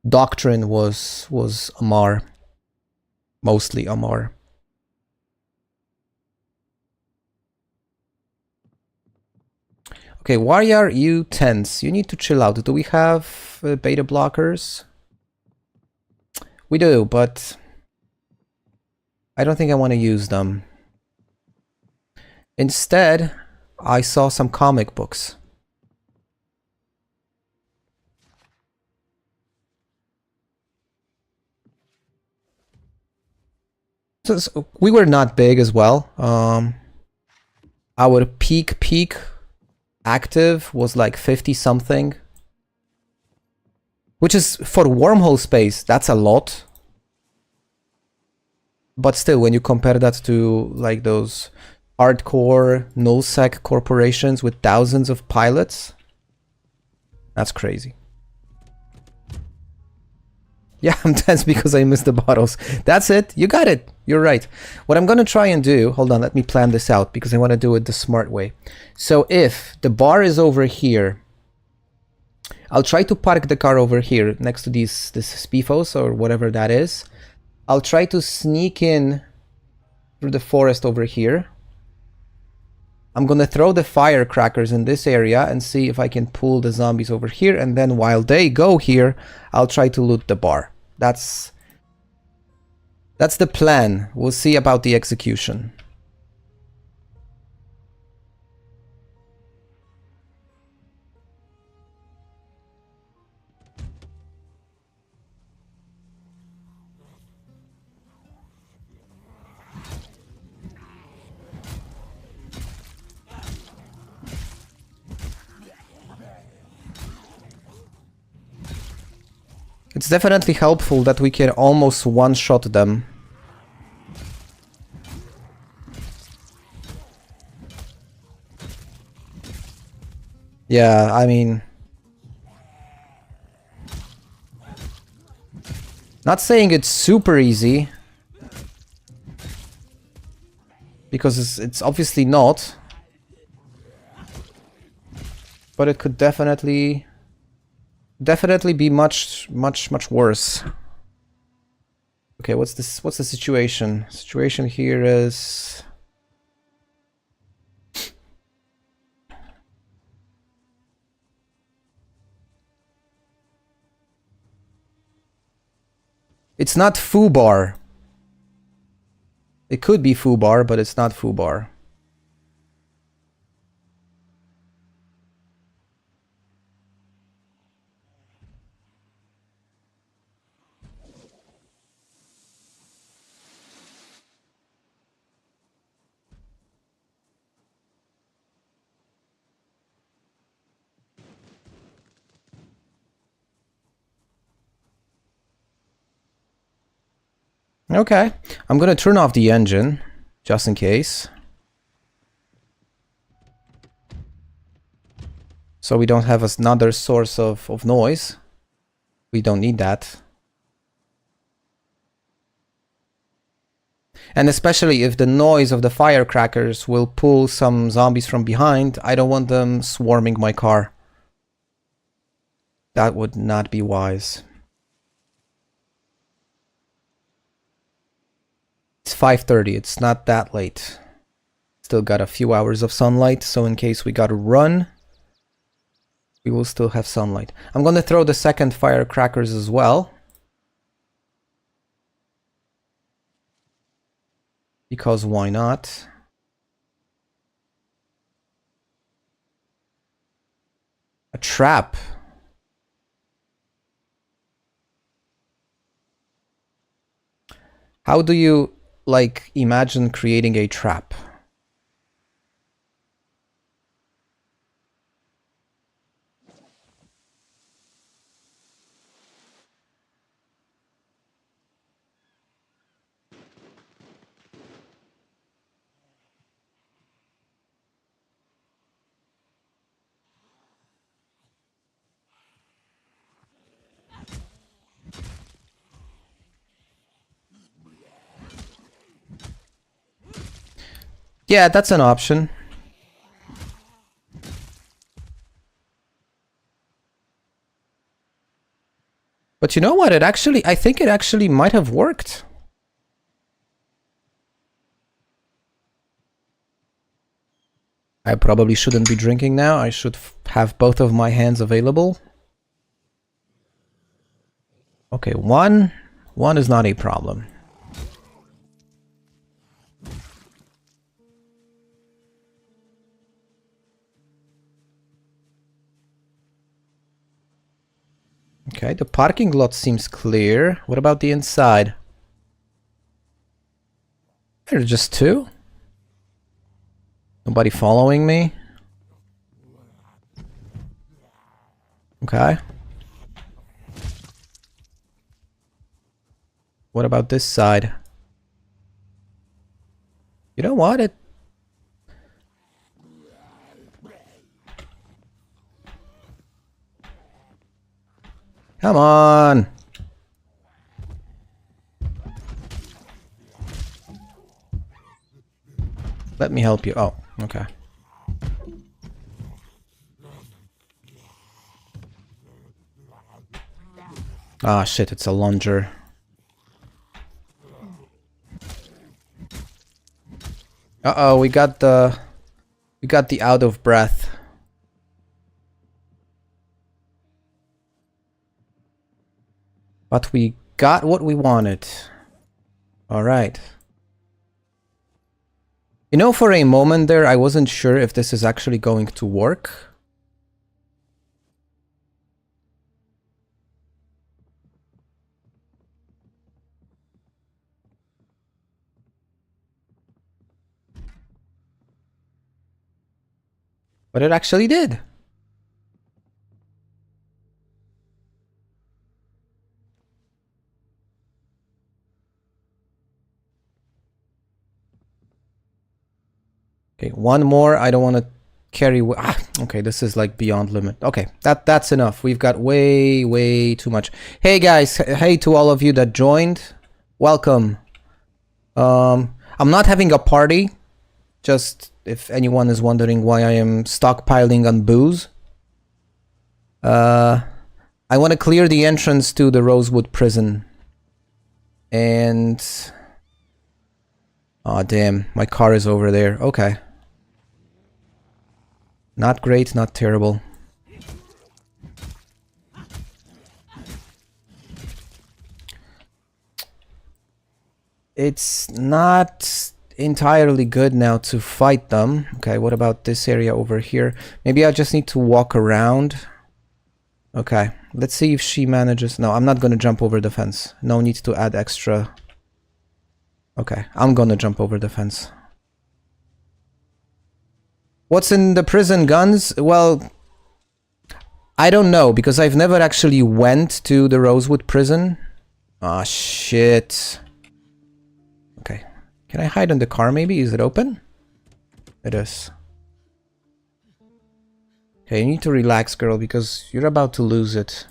doctrine was Amar. Mostly Amar. Okay, why are you tense? You need to chill out. Do we have beta blockers? We do, but I don't think I want to use them. Instead, I saw some comic books. So we were not big as well. Our peak active was like 50 something, which is for wormhole space, that's a lot. But still, when you compare that to like those hardcore nullsec corporations with thousands of pilots, that's crazy. Yeah, I'm tense because I missed the bottles. That's it. You got it. You're right. What I'm going to try and do... Hold on, let me plan this out because I want to do it the smart way. So if the bar is over here, I'll try to park the car over here next to this Spifos or whatever that is. I'll try to sneak in through the forest over here. I'm going to throw the firecrackers in this area and see if I can pull the zombies over here. And then while they go here, I'll try to loot the bar. That's the plan. We'll see about the execution. It's definitely helpful that we can almost one-shot them. Yeah, I mean... Not saying it's super easy. Because it's obviously not. But it could definitely be much worse. Okay, what's the situation? Situation here is... It's not foobar. It could be foobar, but it's not foobar. Okay, I'm gonna turn off the engine, just in case. So we don't have another source of noise. We don't need that. And especially if the noise of the firecrackers will pull some zombies from behind, I don't want them swarming my car. That would not be wise. It's 5:30, it's not that late. Still got a few hours of sunlight, so in case we gotta run, we will still have sunlight. I'm gonna throw the second firecrackers as well. Because why not? A trap. How do you, like, imagine creating a trap? Yeah, that's an option. But you know what? I think it actually might have worked. I probably shouldn't be drinking now. I should have both of my hands available. Okay, one is not a problem. Okay, the parking lot seems clear. What about the inside? There are just two. Nobody following me? Okay. What about this side? You know what? Come on! Let me help you. Oh, okay. Ah, shit, it's a lunger. Uh-oh, we got the out of breath. But we got what we wanted. All right. You know, for a moment there, I wasn't sure if this is actually going to work. But it actually did. Okay, one more. I don't want to carry... okay, this is like beyond limit. Okay, that's enough. We've got way too much. Hey guys, hey to all of you that joined. Welcome. I'm not having a party. Just if anyone is wondering why I am stockpiling on booze. I want to clear the entrance to the Rosewood Prison. And... oh damn, my car is over there. Okay. Not great, not terrible. It's not entirely good now to fight them. Okay, what about this area over here? Maybe I just need to walk around. Okay, let's see if she manages. No, I'm not gonna jump over the fence. No need to add extra. Okay, I'm gonna jump over the fence. What's in the prison, guns? Well, I don't know, because I've never actually went to the Rosewood Prison. Ah, shit. Can I hide in the car maybe? Is it open? It is. Okay, you need to relax, girl, because you're about to lose it.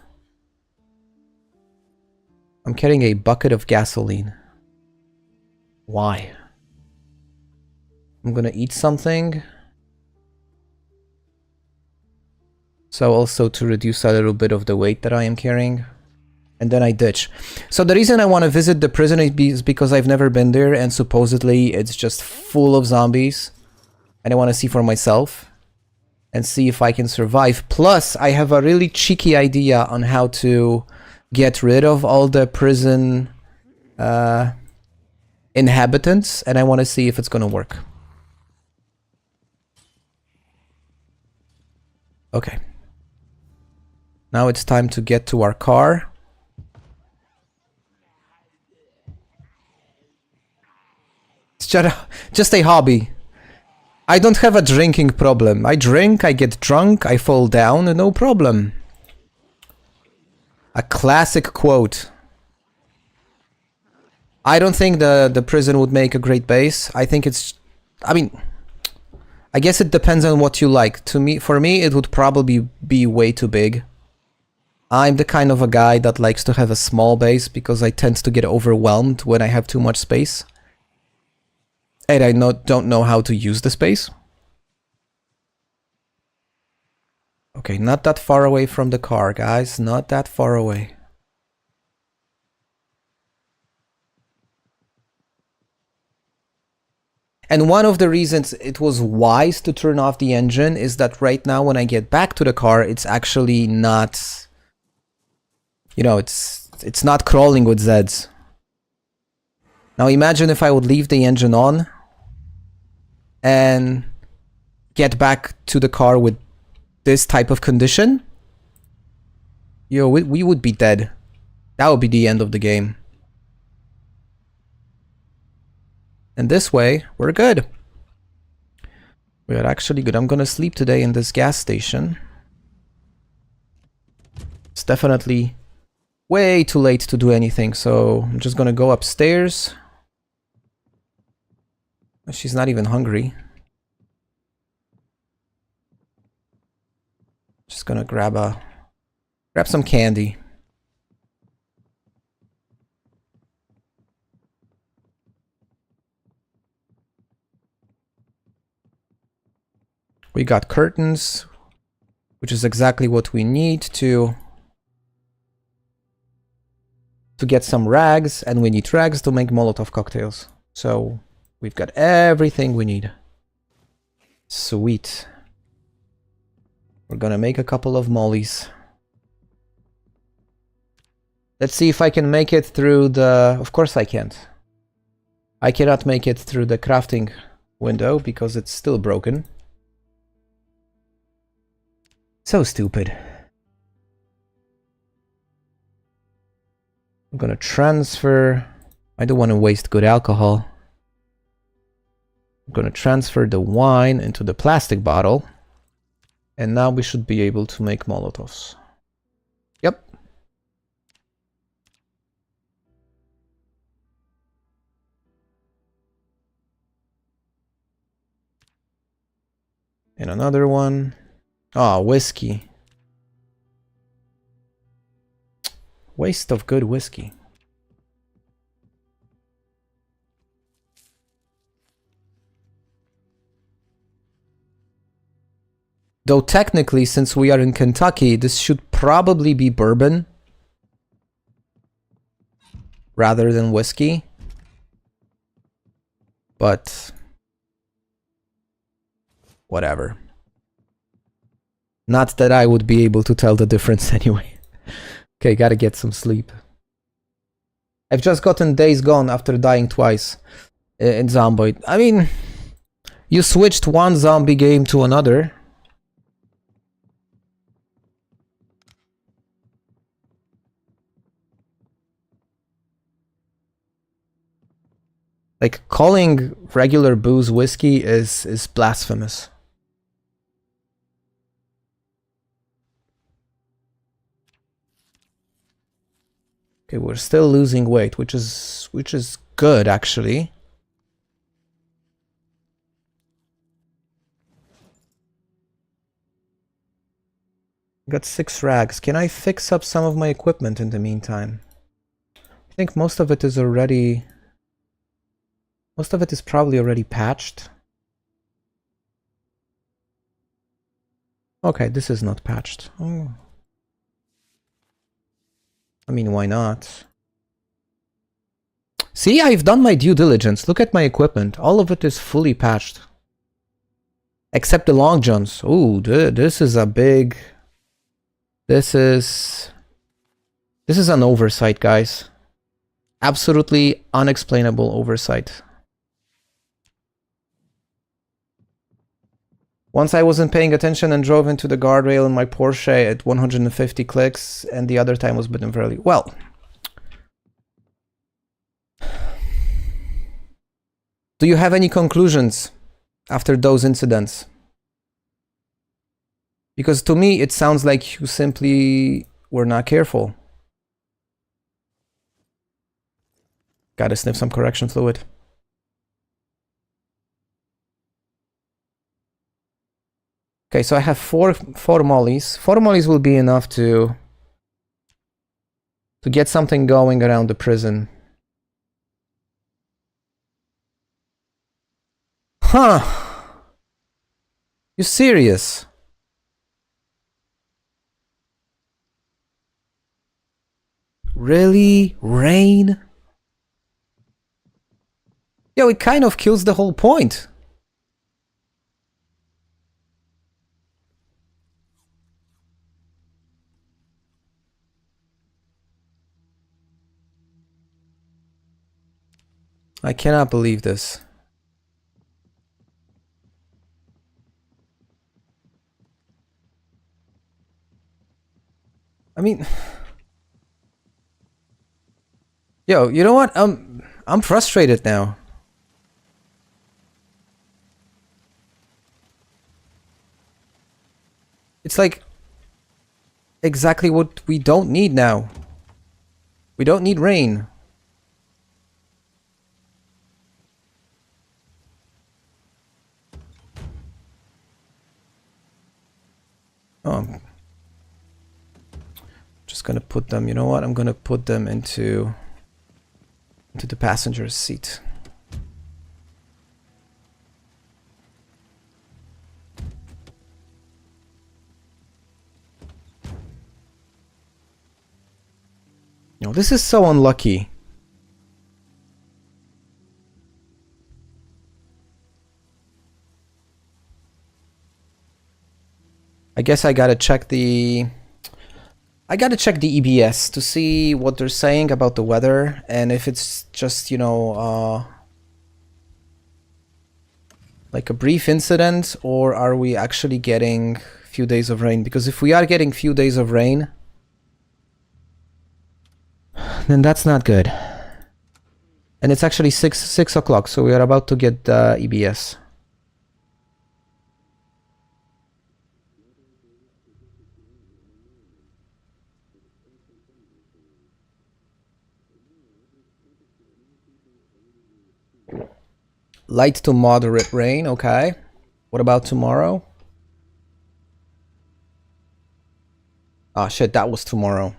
I'm carrying a bucket of gasoline. Why? I'm gonna eat something. So also to reduce a little bit of the weight that I am carrying. And then I ditch. So the reason I want to visit the prison is because I've never been there and supposedly it's just full of zombies. And I want to see for myself and see if I can survive. Plus, I have a really cheeky idea on how to get rid of all the prison inhabitants, and I want to see if it's going to work. Okay. Now it's time to get to our car. It's just a hobby. I don't have a drinking problem. I drink, I get drunk, I fall down, no problem. A classic quote. I don't think the prison would make a great base. I think it's... I mean... I guess it depends on what you like. For me, it would probably be way too big. I'm the kind of a guy that likes to have a small base because I tend to get overwhelmed when I have too much space. And I don't know how to use the space. Okay, not that far away from the car, guys. Not that far away. And one of the reasons it was wise to turn off the engine is that right now when I get back to the car, it's actually not... You know, it's not crawling with Zeds. Now imagine if I would leave the engine on and get back to the car with this type of condition. Yo, we would be dead. That would be the end of the game. And this way, we're good. We are actually good. I'm gonna sleep today in this gas station. It's definitely way too late to do anything, so I'm just gonna go upstairs. She's not even hungry. Just gonna grab some candy. We got curtains, which is exactly what we need to get some rags, and we need rags to make Molotov cocktails. So we've got everything we need. Sweet. We're gonna make a couple of mollies. Let's see if I can make it through the... Of course I can't. I cannot make it through the crafting window because it's still broken. So stupid. I'm gonna transfer... I don't want to waste good alcohol. I'm gonna transfer the wine into the plastic bottle. And now we should be able to make Molotovs. Yep. And another one. Ah, whiskey. Waste of good whiskey. Though technically, since we are in Kentucky, this should probably be bourbon rather than whiskey. But whatever. Not that I would be able to tell the difference anyway. Okay, gotta get some sleep. I've just gotten Days Gone after dying twice in Zomboid. I mean, you switched one zombie game to another. Like, calling regular booze whiskey is blasphemous. Okay, we're still losing weight, which is good actually. Got 6 rags. Can I fix up some of my equipment in the meantime? I think most of it is already... Most of it is probably already patched. Okay, this is not patched. Oh. I mean, why not? See, I've done my due diligence. Look at my equipment. All of it is fully patched. Except the long johns. Ooh, this is a big... This is an oversight, guys. Absolutely unexplainable oversight. Once I wasn't paying attention and drove into the guardrail in my Porsche at 150 clicks, and the other time was bitten fairly well. Do you have any conclusions after those incidents? Because to me, it sounds like you simply were not careful. Gotta sniff some correction fluid. Okay, so I have four mollies. 4 mollies will be enough to get something going around the prison. Huh? You serious? Really? Rain? Yo, it kind of kills the whole point. I cannot believe this. I mean, yo, you know what? I'm frustrated now. It's like exactly what we don't need now. We don't need rain. Oh, just gonna put them, you know what? I'm gonna put them into the passenger's seat. No, this is so unlucky. I guess I gotta check the EBS to see what they're saying about the weather and if it's just, you know, like a brief incident, or are we actually getting a few days of rain? Because if we are getting few days of rain, then that's not good. And it's actually 6 o'clock, so we are about to get EBS. Light to moderate rain, okay. What about tomorrow? Ah, shit, that was tomorrow.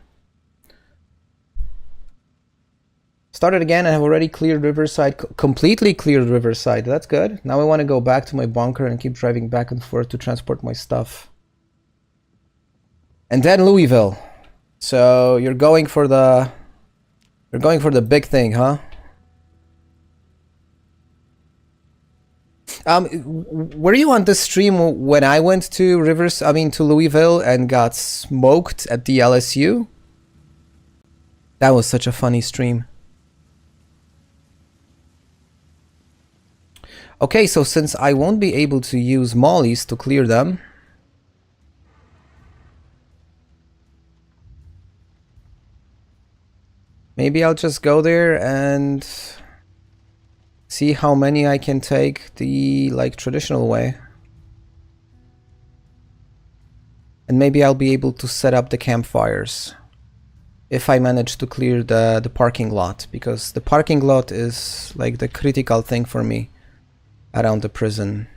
Started again and have already cleared Riverside, completely cleared Riverside. That's good. Now I want to go back to my bunker and keep driving back and forth to transport my stuff. And then Louisville. So you're going for the big thing, huh? Were you on the stream when I went to Louisville and got smoked at the LSU? That was such a funny stream. Okay, so since I won't be able to use mollies to clear them, maybe I'll just go there and see how many I can take the, like, traditional way. And maybe I'll be able to set up the campfires if I manage to clear the parking lot, because the parking lot is like the critical thing for me around the prison.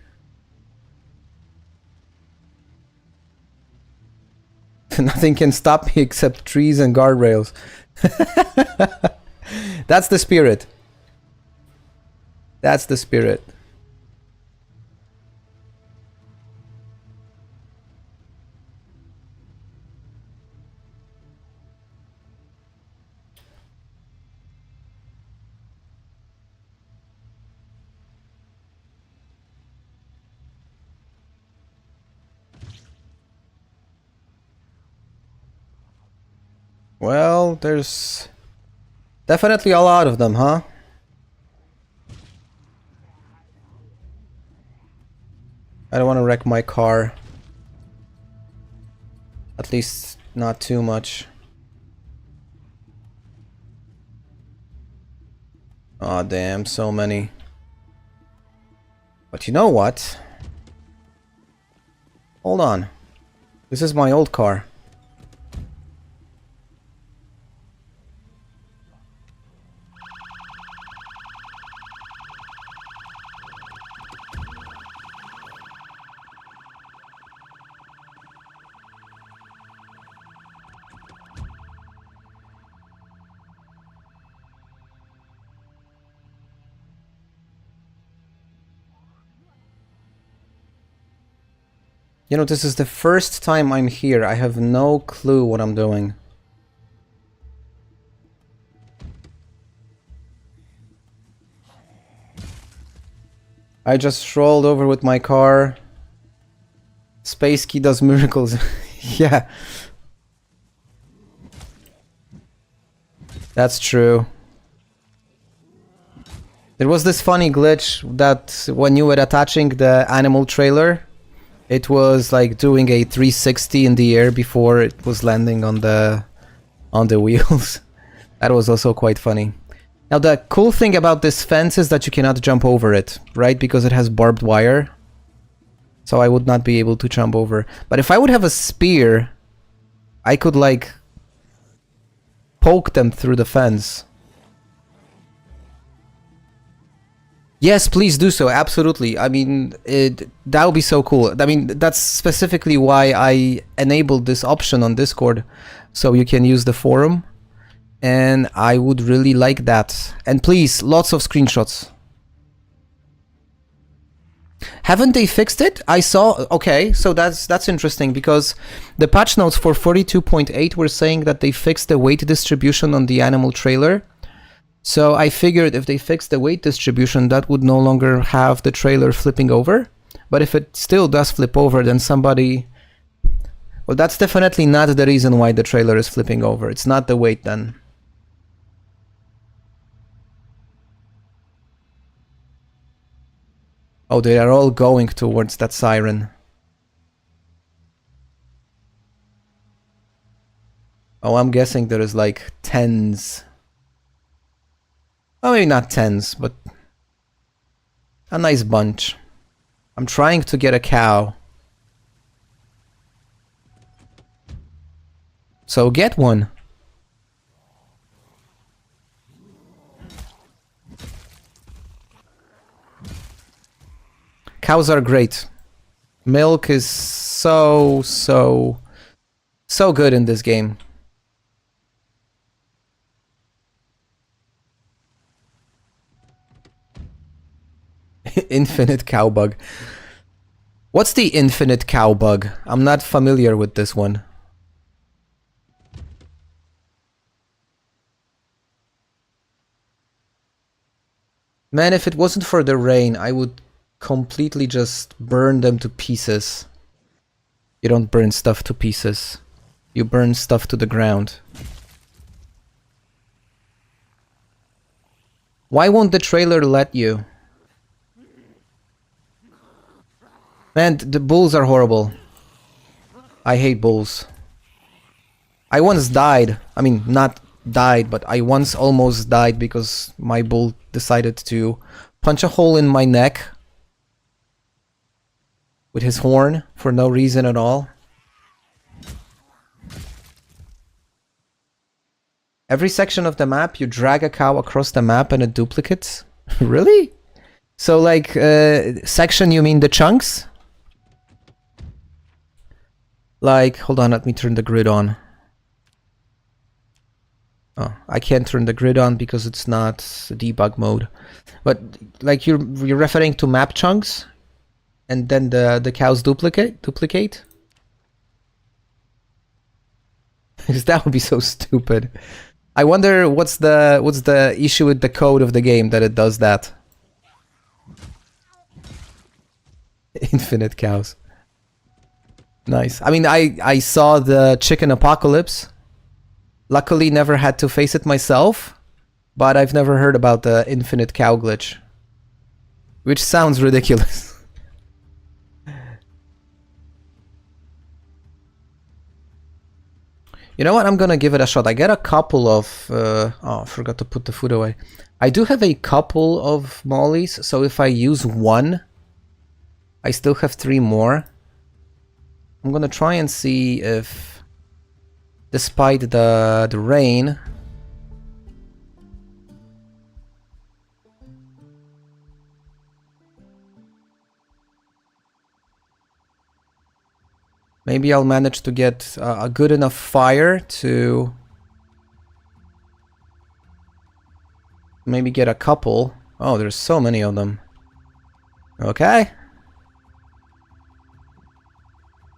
Nothing can stop me except trees and guardrails. That's the spirit. That's the spirit. Well, there's definitely a lot of them, huh? I don't want to wreck my car. At least not too much. Aw, damn, so many. But you know what? Hold on. This is my old car. You know, this is the first time I'm here. I have no clue what I'm doing. I just rolled over with my car. Space Key does miracles. Yeah. That's true. There was this funny glitch that when you were attaching the animal trailer, it was like doing a 360 in the air before it was landing on the wheels. That was also quite funny. Now the cool thing about this fence is that you cannot jump over it, right? Because it has barbed wire. So I would not be able to jump over. But if I would have a spear, I could like poke them through the fence. Yes, please do so. Absolutely. I mean, that would be so cool. I mean, that's specifically why I enabled this option on Discord, so you can use the forum. And I would really like that. And please, lots of screenshots. Haven't they fixed it? I saw... Okay, so that's interesting, because the patch notes for 42.8 were saying that they fixed the weight distribution on the animal trailer. So I figured if they fixed the weight distribution, that would no longer have the trailer flipping over. But if it still does flip over, then somebody... Well, that's definitely not the reason why the trailer is flipping over. It's not the weight then. Oh, they are all going towards that siren. Oh, I'm guessing there is like tens. Well, maybe not tens, but a nice bunch. I'm trying to get a cow. So get one. Cows are great. Milk is so good in this game. Infinite cow bug. What's the infinite cow bug? I'm not familiar with this one. Man, if it wasn't for the rain, I would completely just burn them to pieces. You don't burn stuff to pieces. You burn stuff to the ground. Why won't the trailer let you? Man, the bulls are horrible. I hate bulls. I once died. I mean, not died, but I once almost died because my bull decided to punch a hole in my neck with his horn for no reason at all. Every section of the map, you drag a cow across the map and it duplicates? Really? So like, section, you mean the chunks? Like, hold on, let me turn the grid on. Oh, I can't turn the grid on because it's not debug mode. But like you're referring to map chunks, and then the cows duplicate. Because that would be so stupid. I wonder what's the issue with the code of the game that it does that. Infinite cows. Nice. I mean, I saw the chicken apocalypse. Luckily, never had to face it myself, but I've never heard about the infinite cow glitch, which sounds ridiculous. You know what? I'm gonna give it a shot. I get a couple of... oh, I forgot to put the food away. I do have a couple of mollies, so if I use one, I still have 3 more. I'm gonna try and see if, despite the rain, maybe I'll manage to get a good enough fire to maybe get a couple. Oh, there's so many of them. Okay.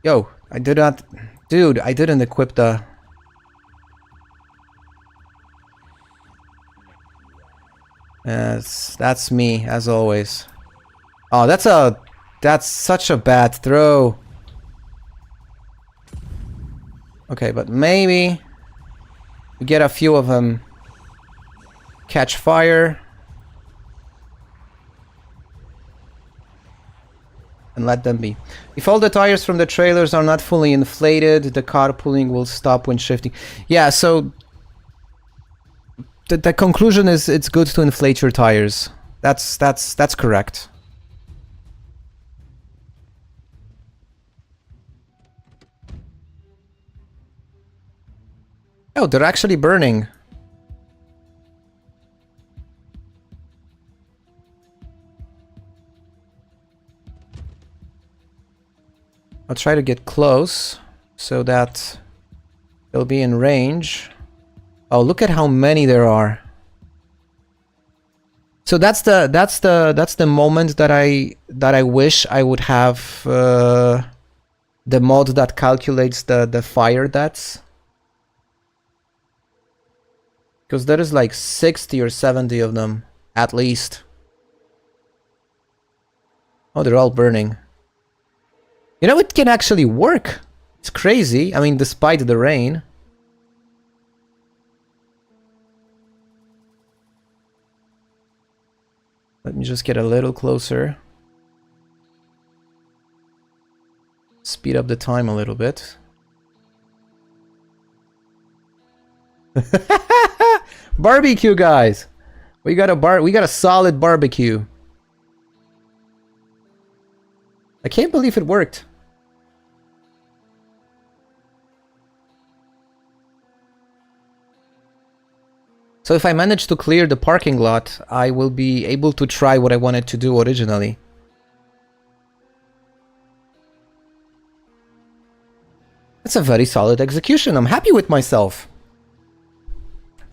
Yo, I did not... Dude, I didn't equip the... Yes, that's me, as always. Oh, that's such a bad throw. Okay, but maybe we get a few of them catch fire and let them be. If all the tires from the trailers are not fully inflated, the carpooling will stop when shifting. Yeah, so the conclusion is it's good to inflate your tires. That's correct. Oh, they're actually burning. I'll try to get close so that they'll be in range. Oh, look at how many there are. So that's the moment that I wish I would have the mod that calculates the fire deaths. Because there is like 60 or 70 of them, at least. Oh, they're all burning. You know, it can actually work. It's crazy. I mean, despite the rain. Let me just get a little closer. Speed up the time a little bit. Barbecue, guys. We got a solid barbecue. I can't believe it worked. So if I manage to clear the parking lot, I will be able to try what I wanted to do originally. That's a very solid execution. I'm happy with myself.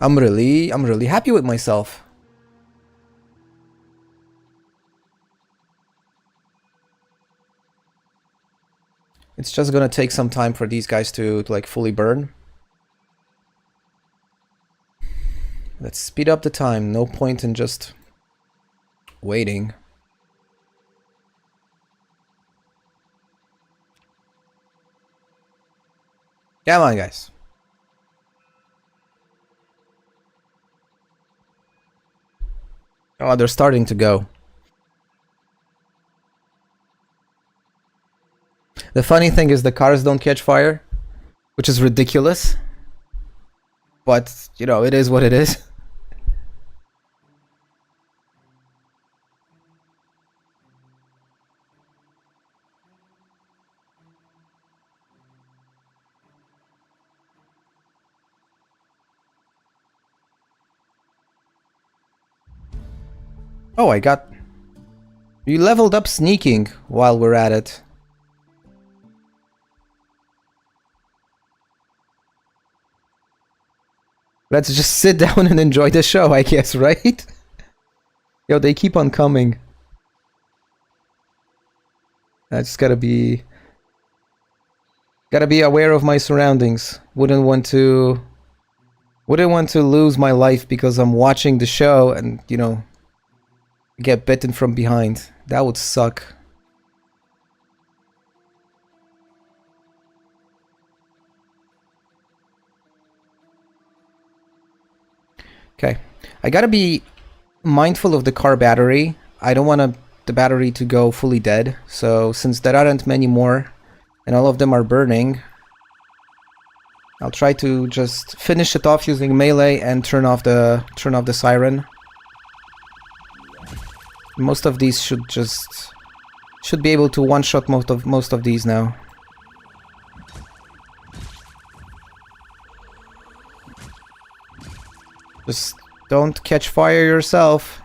I'm really happy with myself. It's just gonna take some time for these guys to like fully burn. Let's speed up the time. No point in just waiting. Come on, guys. Oh, they're starting to go. The funny thing is the cars don't catch fire, which is ridiculous. But, you know, it is what it is. Oh, I got... You leveled up sneaking while we're at it. Let's just sit down and enjoy the show, I guess, right? Yo, they keep on coming. I just gotta be aware of my surroundings. Wouldn't want to lose my life because I'm watching the show and, you know, get bitten from behind. That would suck. Okay, I gotta be mindful of the car battery. I don't want the battery to go fully dead. So since there aren't many more, and all of them are burning, I'll try to just finish it off using melee and turn off the siren. Most of these should be able to one-shot most of these now. Just don't catch fire yourself.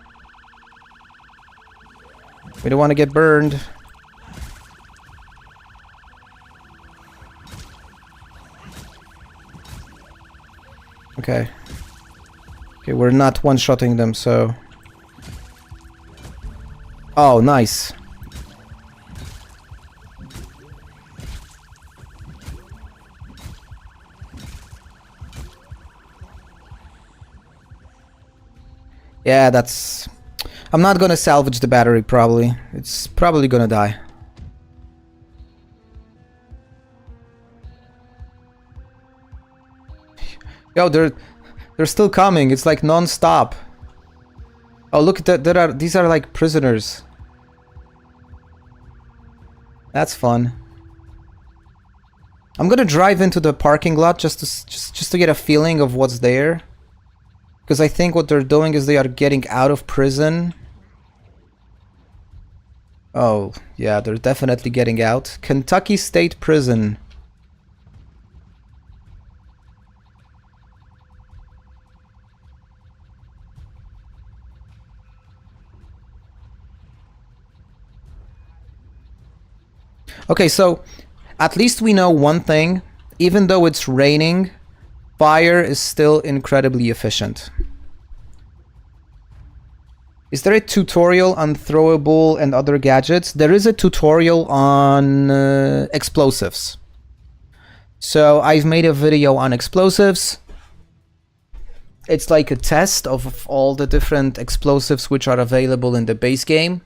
We don't want to get burned. Okay. Okay, we're not one-shotting them, so... Oh, nice. Yeah, that's... I'm not gonna salvage the battery, probably. It's probably gonna die. Yo, they're still coming. It's like non-stop. Oh, look at that. These are like prisoners. That's fun. I'm gonna drive into the parking lot just to get a feeling of what's there. Because I think what they're doing is they are getting out of prison. Oh, yeah, they're definitely getting out. Kentucky State Prison. Okay, so at least we know one thing. Even though it's raining, fire is still incredibly efficient. Is there a tutorial on throwable and other gadgets? There is a tutorial on explosives. So I've made a video on explosives. It's like a test of all the different explosives which are available in the base game.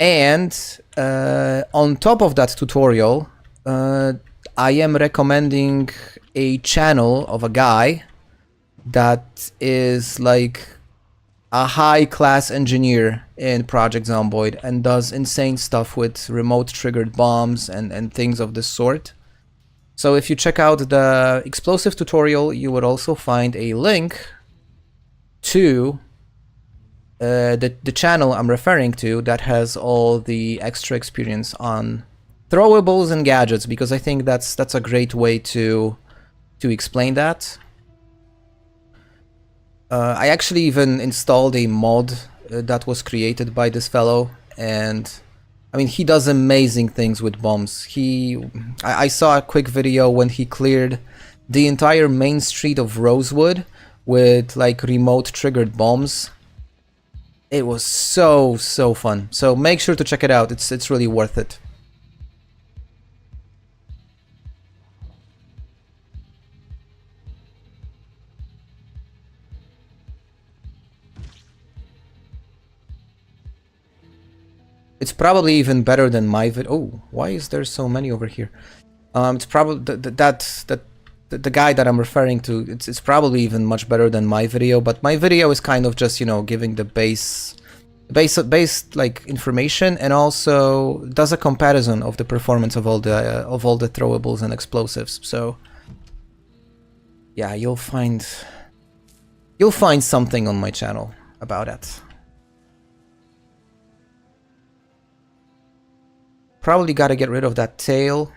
And on top of that tutorial, I am recommending a channel of a guy that is like a high-class engineer in Project Zomboid and does insane stuff with remote triggered bombs and things of this sort. So if you check out the explosive tutorial, you would also find a link to the channel I'm referring to that has all the extra experience on throwables and gadgets, because I think that's a great way to explain that. I actually even installed a mod that was created by this fellow, and I mean, he does amazing things with bombs. I saw a quick video when he cleared the entire main street of Rosewood with like remote triggered bombs. It was so fun. So make sure to check it out. It's really worth it. It's probably even better than my vid. Oh, why is there so many over here? It's probably the guy that I'm referring to. It's probably even much better than my video. But my video is kind of just, you know, giving the base like information, and also does a comparison of the performance of all the throwables and explosives. So yeah, you'll find something on my channel about it. Probably got to get rid of that tail.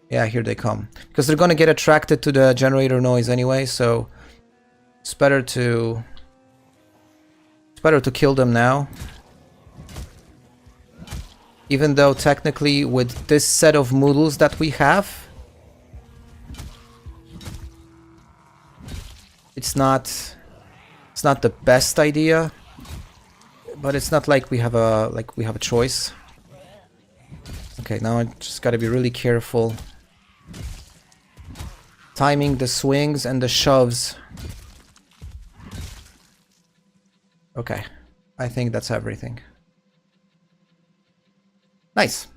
Yeah, here they come. Because they're going to get attracted to the generator noise anyway, so it's better to kill them now. Even though technically with this set of moodles that we have, It's not the best idea, but it's not like we have a choice. Okay, now I just gotta be really careful. Timing the swings and the shoves. Okay, I think that's everything. Nice.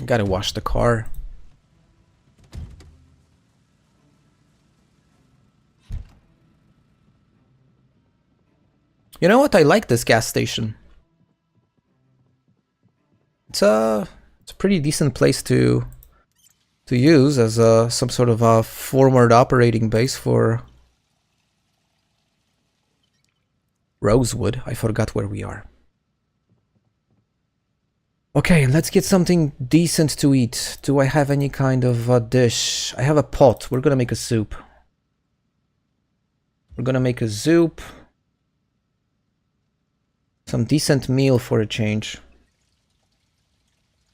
Gotta wash the car. You know what? I like this gas station. It's a pretty decent place to use as some sort of a forward operating base for Rosewood. I forgot where we are. Okay, let's get something decent to eat. Do I have any kind of a dish? I have a pot. We're gonna make a soup. We're gonna make a soup. Some decent meal for a change.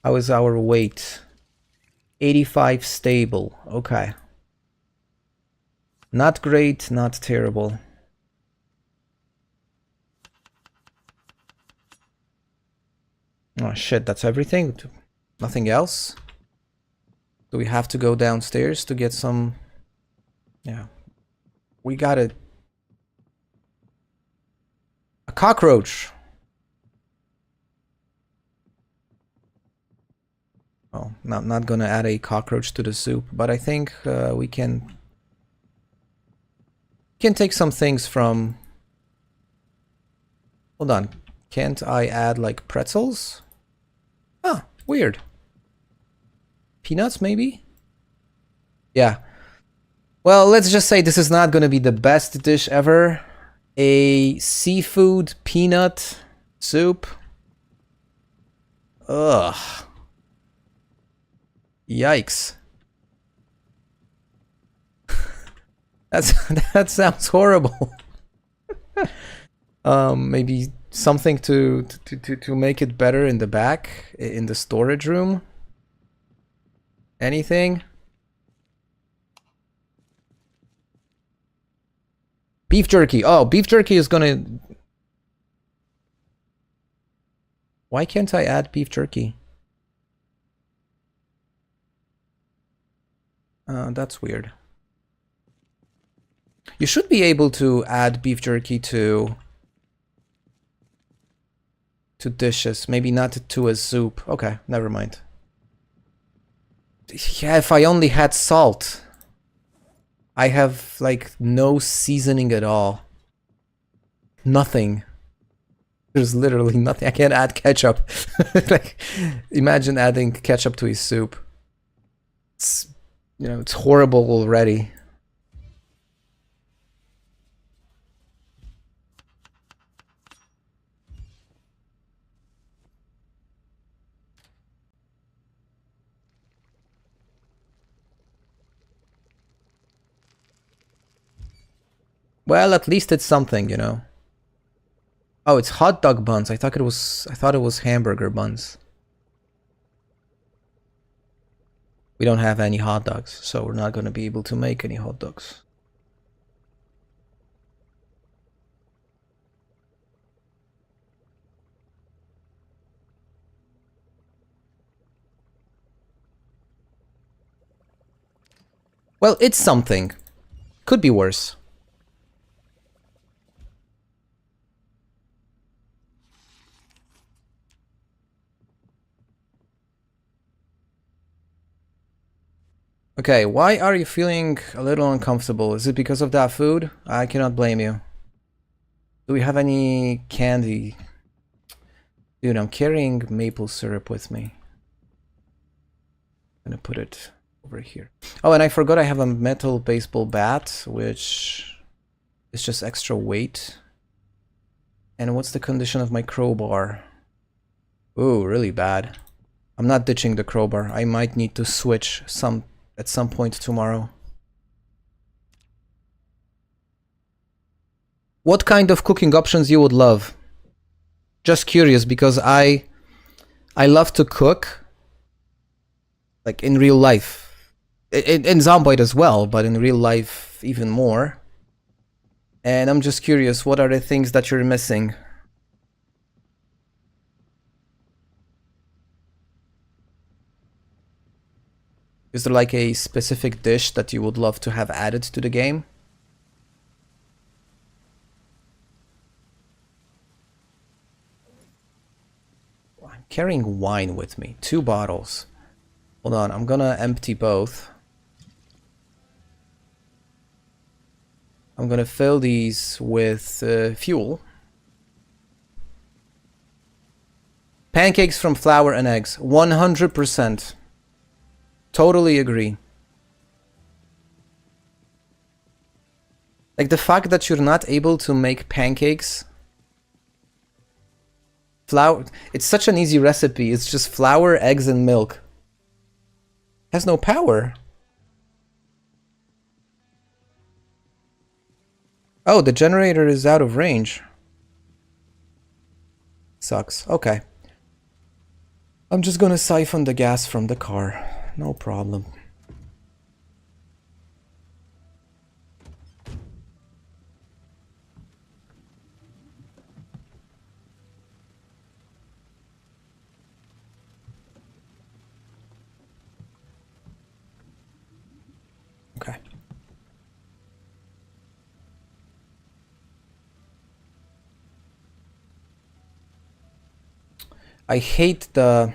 How is our weight? 85 stable. Okay. Not great, not terrible. Oh shit, that's everything? Nothing else? Do we have to go downstairs to get some... Yeah. We got a cockroach! Well, not gonna add a cockroach to the soup, but I think we can take some things from... Hold on. Can't I add, like, pretzels? Ah, weird. Peanuts, maybe? Yeah. Well, let's just say this is not gonna be the best dish ever. A seafood peanut soup. Ugh. Yikes. That sounds horrible. Maybe something to make it better in the back, in the storage room. Anything? Beef jerky. Oh, beef jerky is gonna... Why can't I add beef jerky? That's weird. You should be able to add beef jerky to dishes, maybe not to a soup. Okay, never mind. Yeah, if I only had salt. I have, like, no seasoning at all. Nothing. There's literally nothing. I can't add ketchup. Like, imagine adding ketchup to a soup. It's, you know, it's horrible already. Well, at least it's something, you know. Oh, it's hot dog buns. I thought it was hamburger buns. We don't have any hot dogs, so we're not going to be able to make any hot dogs. Well, it's something. Could be worse. Okay, why are you feeling a little uncomfortable? Is it because of that food? I cannot blame you. Do we have any candy? Dude, I'm carrying maple syrup with me. I'm gonna put it over here. Oh, and I forgot I have a metal baseball bat, which is just extra weight. And what's the condition of my crowbar? Ooh, really bad. I'm not ditching the crowbar. I might need to switch at some point tomorrow. What kind of cooking options you would love? Just curious, because I love to cook, like in real life. In Zomboid as well, but in real life even more. And I'm just curious, what are the things that you're missing? Is there like a specific dish that you would love to have added to the game? I'm carrying wine with me, 2 bottles. Hold on, I'm gonna empty both. I'm gonna fill these with fuel. Pancakes from flour and eggs, 100%. Totally agree. Like the fact that you're not able to make pancakes. Flour, it's such an easy recipe. It's just flour, eggs, and milk. Has no power. Oh, the generator is out of range. Sucks. Okay. I'm just gonna siphon the gas from the car. No problem. Okay. I hate the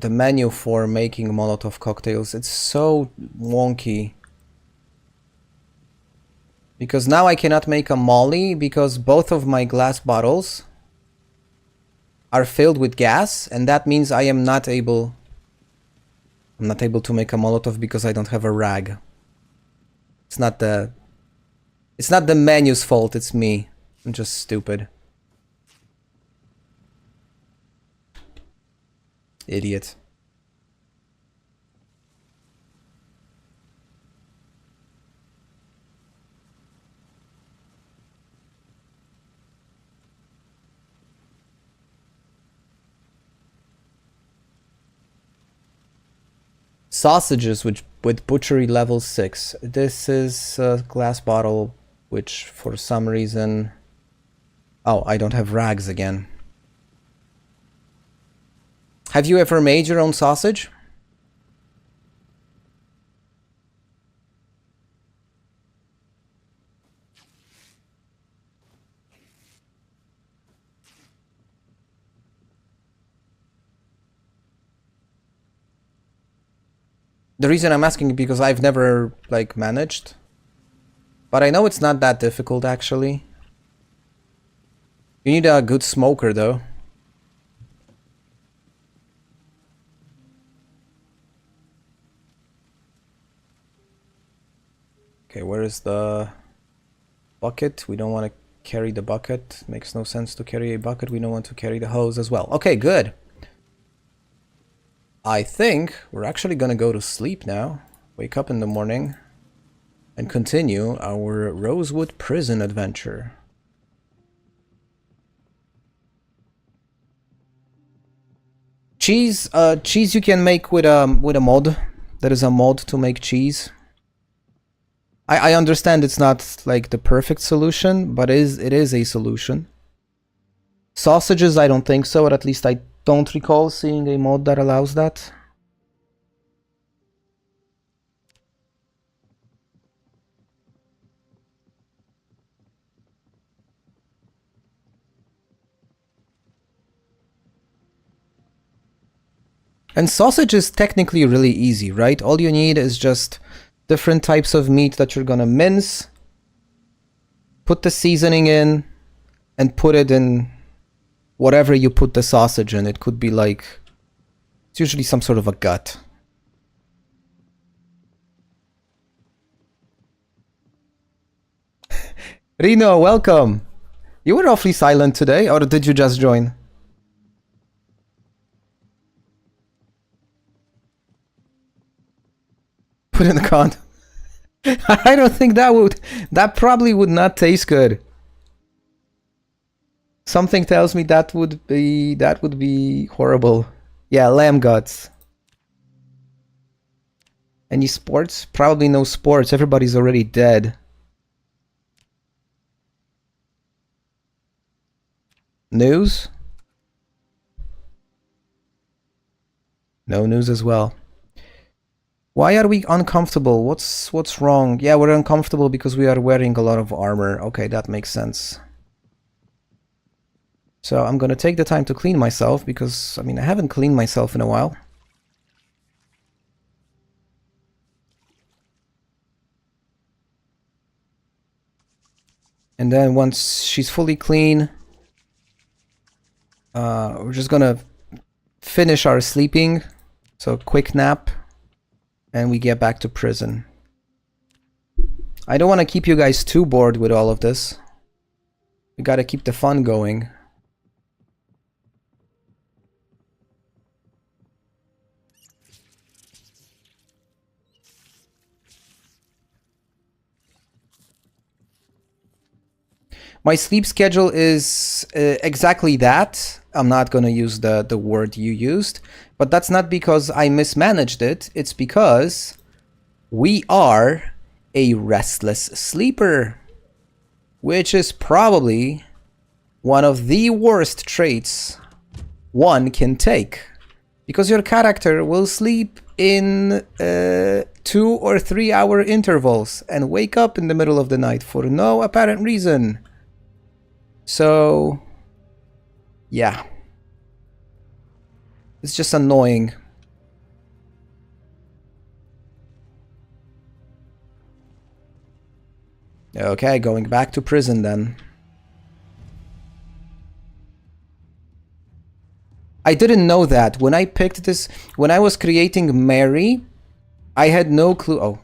menu for making Molotov cocktails. It's so wonky. Because now I cannot make a molly because both of my glass bottles are filled with gas, and that means I'm not able to make a Molotov because I don't have a rag. It's not the menu's fault, it's me. I'm just stupid. Idiot. Sausages with butchery level 6. This is a glass bottle which for some reason... Oh, I don't have rags again. Have you ever made your own sausage? The reason I'm asking is because I've never, like, managed. But I know it's not that difficult, actually. You need a good smoker, though. Okay, where is the bucket? We don't want to carry the bucket. Makes no sense to carry a bucket. We don't want to carry the hose as well. Okay, good. I think we're actually gonna go to sleep now. Wake up in the morning and continue our Rosewood Prison adventure. Cheese, cheese you can make with a mod. There is a mod to make cheese. I understand it's not like the perfect solution, but it is a solution. Sausages, I don't think so, or at least I don't recall seeing a mod that allows that. And sausage is technically really easy, right? All you need is just different types of meat that you're gonna mince, put the seasoning in, and put it in whatever you put the sausage in. It could be like, it's usually some sort of a gut. Reno, welcome! You were awfully silent today, or did you just join? Put in the con. I don't think that probably would not taste good. Something tells me that would be horrible. Yeah, lamb guts. Any sports? Probably no sports. Everybody's already dead. News? No news as well. Why are we uncomfortable? What's wrong? Yeah, we're uncomfortable because we are wearing a lot of armor. Okay, that makes sense. So I'm gonna take the time to clean myself because, I mean, I haven't cleaned myself in a while. And then once she's fully clean, we're just gonna finish our sleeping. So quick nap. And we get back to prison. I don't want to keep you guys too bored with all of this. We gotta keep the fun going. My sleep schedule is exactly that. I'm not gonna use the word you used, but that's not because I mismanaged it. It's because we are a restless sleeper, which is probably one of the worst traits one can take, because your character will sleep in 2 or 3 hour intervals and wake up in the middle of the night for no apparent reason. So, yeah. It's just annoying. Okay, going back to prison then. I didn't know that. When I picked this, when I was creating Mary, I had no clue. Oh,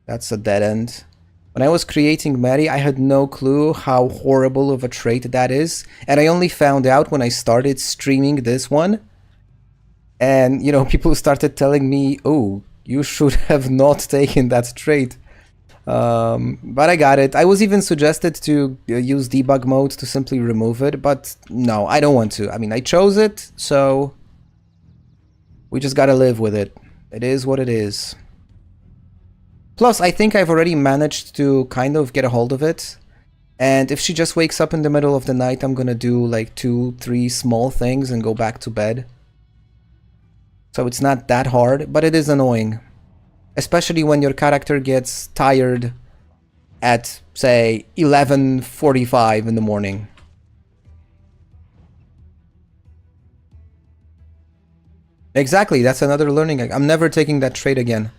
that's a dead end. When I was creating Mary, I had no clue how horrible of a trait that is. And I only found out when I started streaming this one. And, you know, people started telling me, oh, you should have not taken that trait. But I got it. I was even suggested to use debug mode to simply remove it. But no, I don't want to. I mean, I chose it, so we just gotta live with it. It is what it is. Plus, I think I've already managed to kind of get a hold of it. And if she just wakes up in the middle of the night, I'm gonna do like 2-3 small things and go back to bed. So it's not that hard, but it is annoying. Especially when your character gets tired at, say, 11:45 in the morning. Exactly, that's another learning. I'm never taking that trait again.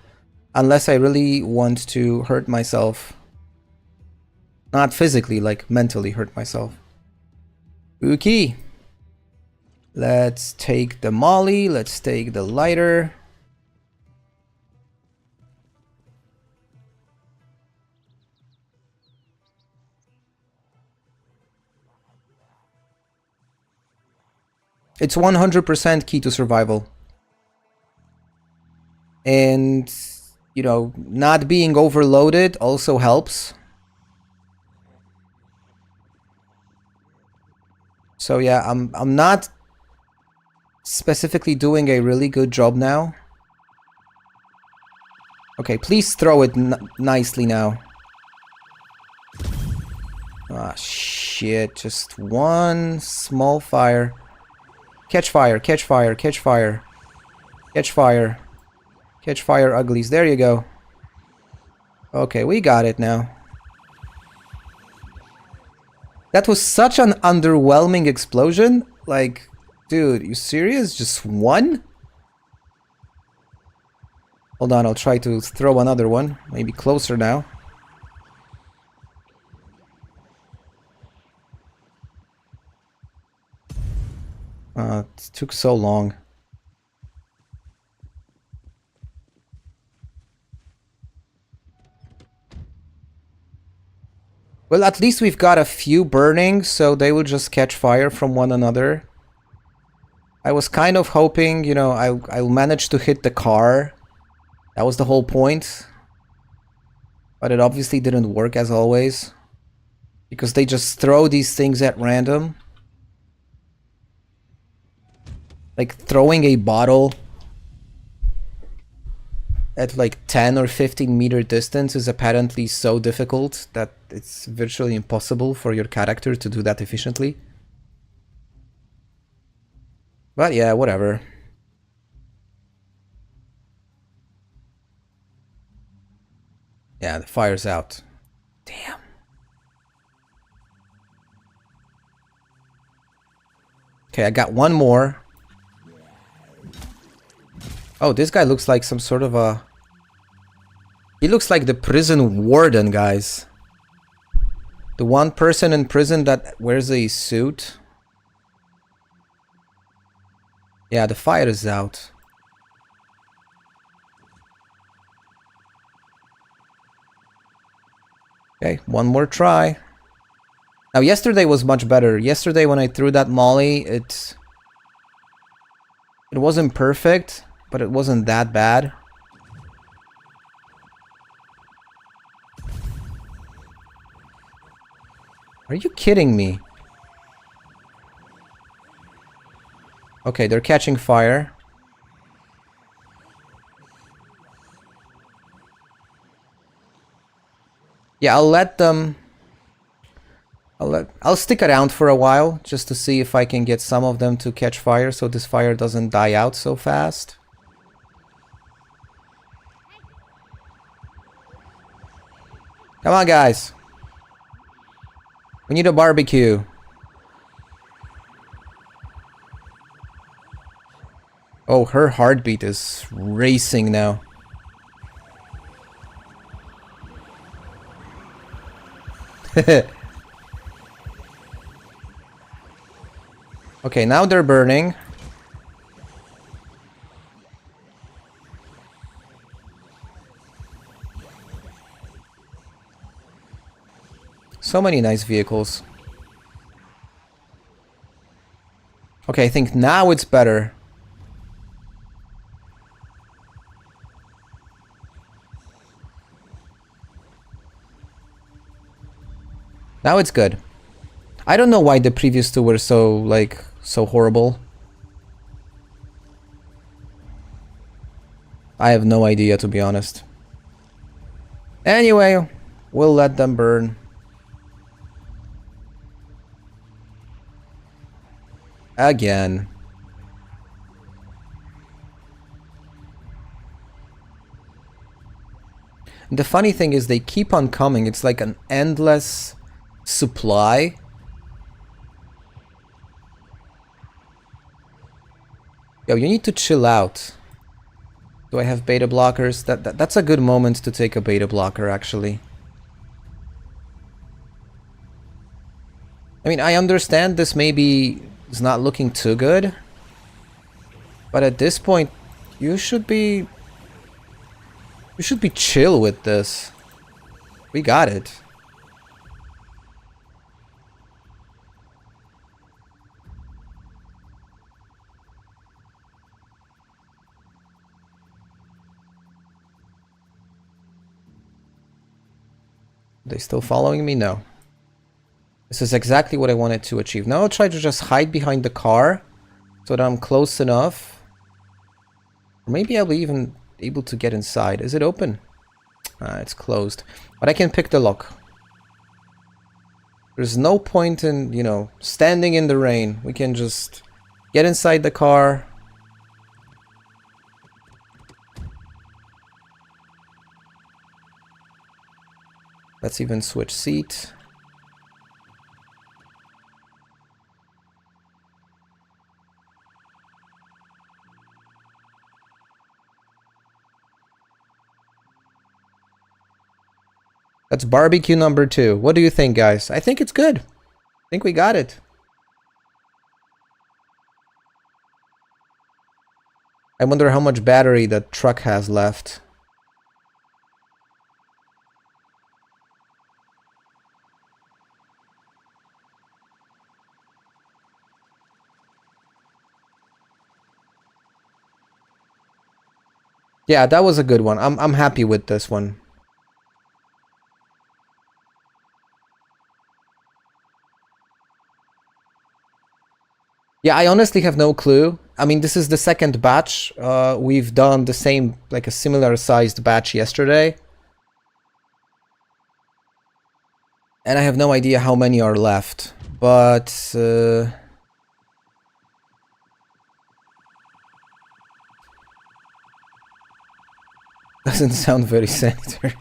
Unless I really want to hurt myself. Not physically, like mentally hurt myself. Okay. Let's take the molly. Let's take the lighter. It's 100% key to survival. And, you know, not being overloaded also helps. So yeah, I'm not specifically doing a really good job now. Okay, please throw it nicely now. Ah, shit. Just one small fire. Catch fire, catch fire, catch fire. Catch fire. Catch fire, uglies. There you go. Okay, we got it now. That was such an underwhelming explosion. Like, dude, you serious? Just one? Hold on, I'll try to throw another one. Maybe closer now. It took so long. Well, at least we've got a few burning, so they will just catch fire from one another. I was kind of hoping, you know, I'll manage to hit the car. That was the whole point. But it obviously didn't work as always. Because they just throw these things at random. Like throwing a bottle at like 10 or 15 meter distance is apparently so difficult that it's virtually impossible for your character to do that efficiently. But yeah, whatever. Yeah, the fire's out. Damn. Okay, I got one more. Oh, this guy looks like some sort of a... He looks like the prison warden, guys. The one person in prison that wears a suit. Yeah, the fire is out. Okay, one more try. Now, yesterday was much better. Yesterday, when I threw that molly, it wasn't perfect, but it wasn't that bad. Are you kidding me? Okay, they're catching fire. Yeah, I'll let them... I'll stick around for a while just to see if I can get some of them to catch fire so this fire doesn't die out so fast. Come on, guys. We need a barbecue. Oh, her heartbeat is racing now. Okay, now they're burning. So many nice vehicles. Okay, I think now it's better. Now it's good. I don't know why the previous two were so, like, so horrible. I have no idea, to be honest. Anyway, we'll let them burn. Again. And the funny thing is they keep on coming. It's like an endless supply. Yo, you need to chill out. Do I have beta blockers? That's a good moment to take a beta blocker, actually. I mean, I understand this maybe is not looking too good. But at this point, you should be chill with this. We got it. They still following me? No. This is exactly what I wanted to achieve. Now I'll try to just hide behind the car so that I'm close enough. Or maybe I'll be even able to get inside. Is it open? It's closed. But I can pick the lock. There's no point in, you know, standing in the rain. We can just get inside the car. Let's even switch seat. That's barbecue number 2. What do you think, guys? I think it's good. I think we got it. I wonder how much battery that truck has left. Yeah, that was a good one. I'm happy with this one. Yeah, I honestly have no clue. I mean, this is the second batch. We've done the same, like a similar sized batch yesterday. And I have no idea how many are left. But... doesn't sound very sanitary.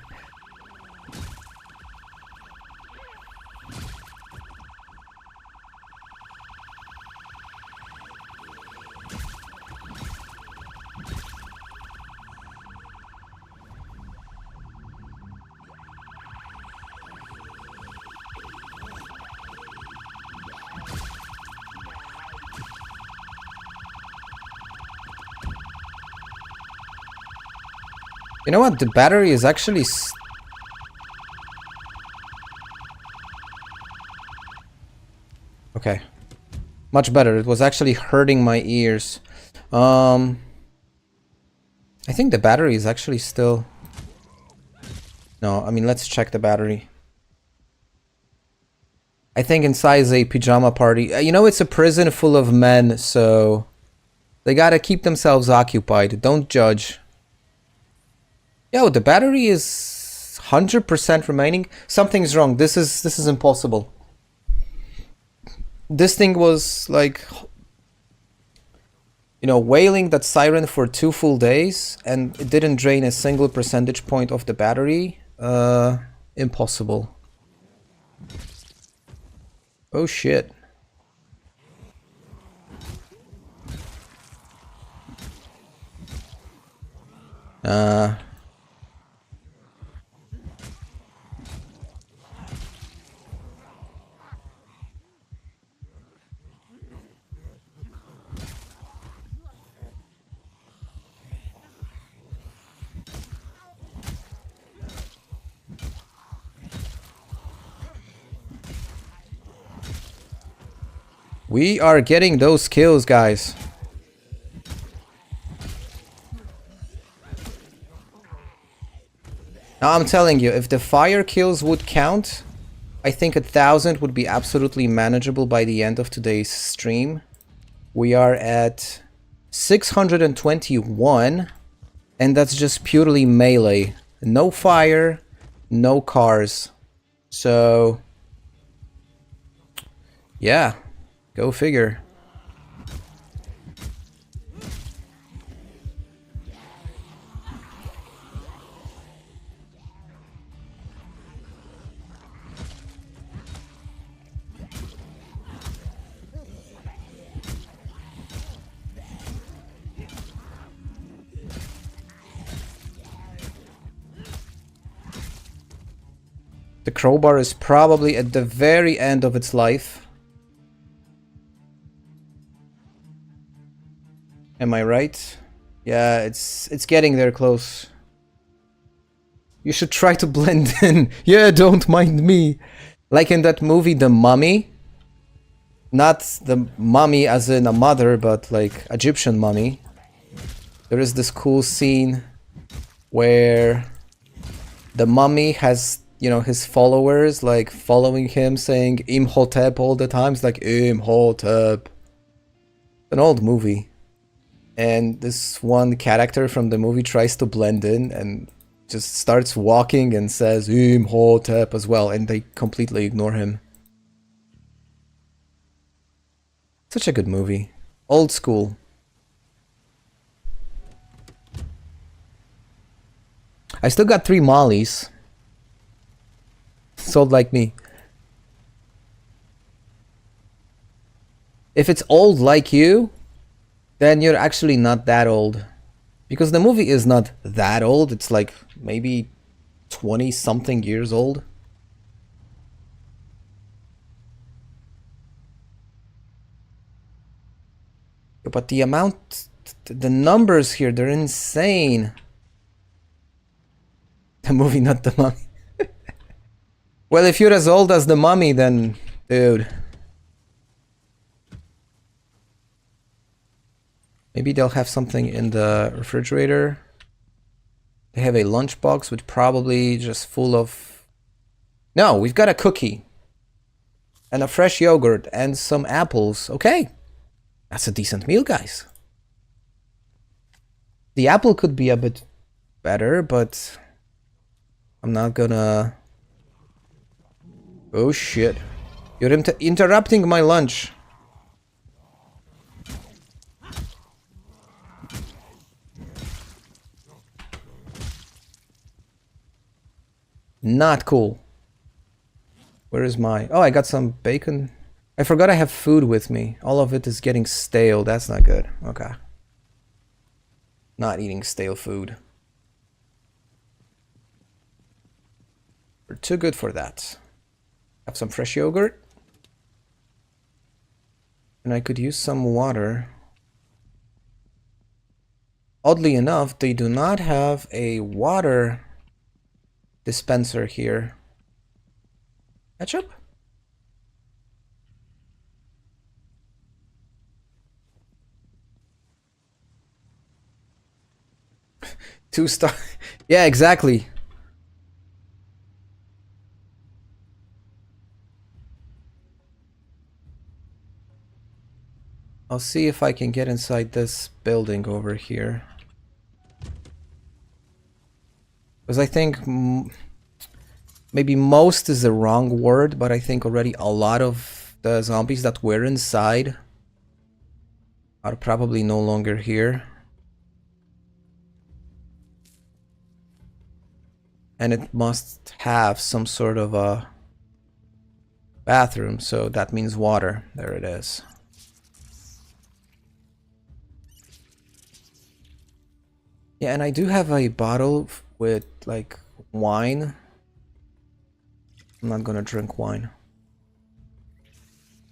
You know what? The battery is actually... Okay. Much better. It was actually hurting my ears. I think the battery is actually still... No, I mean, let's check the battery. I think inside is a pajama party. You know, it's a prison full of men, so... They gotta keep themselves occupied. Don't judge. Yo, the battery is 100% remaining. Something's wrong. This is impossible. This thing was like, you know, wailing that siren for 2 full days, and it didn't drain a single percentage point of the battery. Impossible. Oh shit. We are getting those kills, guys. Now I'm telling you, if the fire kills would count, I think 1,000 would be absolutely manageable by the end of today's stream. We are at 621, and that's just purely melee. No fire, no cars. So, yeah, go figure. The crowbar is probably at the very end of its life. Am I right? Yeah, it's getting there close. You should try to blend in. Yeah, don't mind me. Like in that movie, The Mummy. Not the mummy as in a mother, but like Egyptian mummy. There is this cool scene where the mummy has, you know, his followers like following him saying Imhotep all the time. It's like Imhotep. An old movie. And this one character from the movie tries to blend in and just starts walking and says Imhotep as well, and they completely ignore him. Such a good movie. Old school. I still got 3 mollies. Sold like me. If it's old like you, then you're actually not that old. Because the movie is not that old. It's like maybe 20 something years old. But the amount, the numbers here, they're insane. The movie, not the mummy. Well, if you're as old as the mummy, then, dude. Maybe they'll have something in the refrigerator. They have a lunchbox with probably just full of... No, we've got a cookie. And a fresh yogurt and some apples. Okay. That's a decent meal, guys. The apple could be a bit better, but I'm not gonna... Oh shit. You're interrupting my lunch. Not cool. Where is my... Oh, I got some bacon. I forgot I have food with me. All of it is getting stale. That's not good. Okay. Not eating stale food. We're too good for that. Have some fresh yogurt. And I could use some water. Oddly enough, they do not have a water dispenser here. Ketchup? 2-star. Yeah, exactly. I'll see if I can get inside this building over here. Because I think maybe most is the wrong word, but I think already a lot of the zombies that were inside are probably no longer here. And it must have some sort of a bathroom, so that means water. There it is. Yeah, and I do have a bottle with like wine. I'm not gonna drink wine.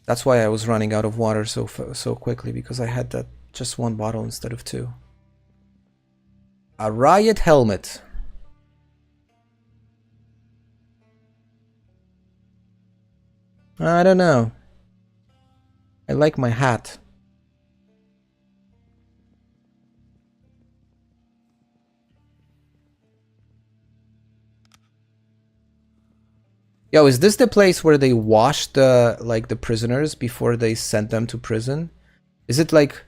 That's why I was running out of water so quickly, because I had that just one bottle instead of two. A riot helmet. I don't know. I like my hat. Yo, is this the place where they wash the the prisoners before they send them to prison? Is it like,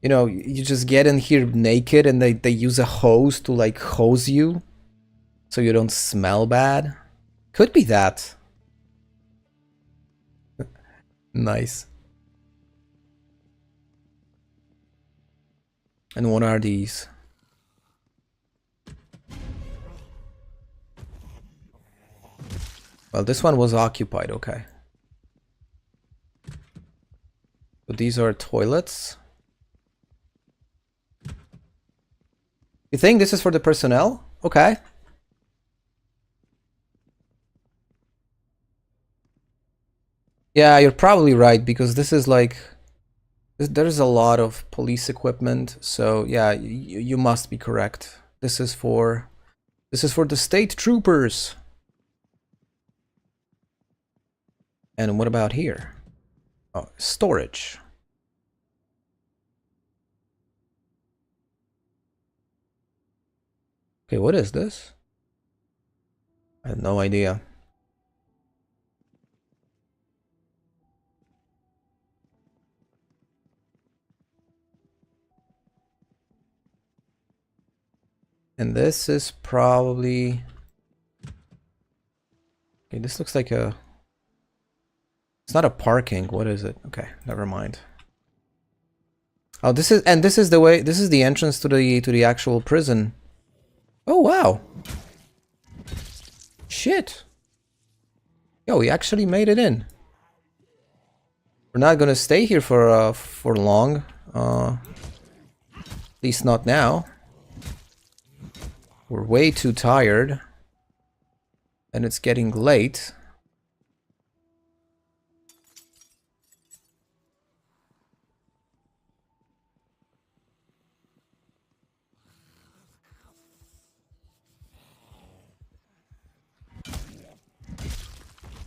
you know, you just get in here naked and they use a hose to like hose you so you don't smell bad? Could be that. Nice. And what are these? Well, this one was occupied, okay. So these are toilets. You think this is for the personnel? Okay. Yeah, you're probably right, because this is like... There's a lot of police equipment, so yeah, you must be correct. This is for the state troopers. And what about here? Oh, storage. Okay, what is this? I have no idea. And this is probably... Okay, this looks like a... It's not a parking. What is it? Okay, never mind. Oh, this is the way. This is the entrance to the actual prison. Oh wow! Shit! Yo, we actually made it in. We're not gonna stay here for long. At least not now. We're way too tired, and it's getting late.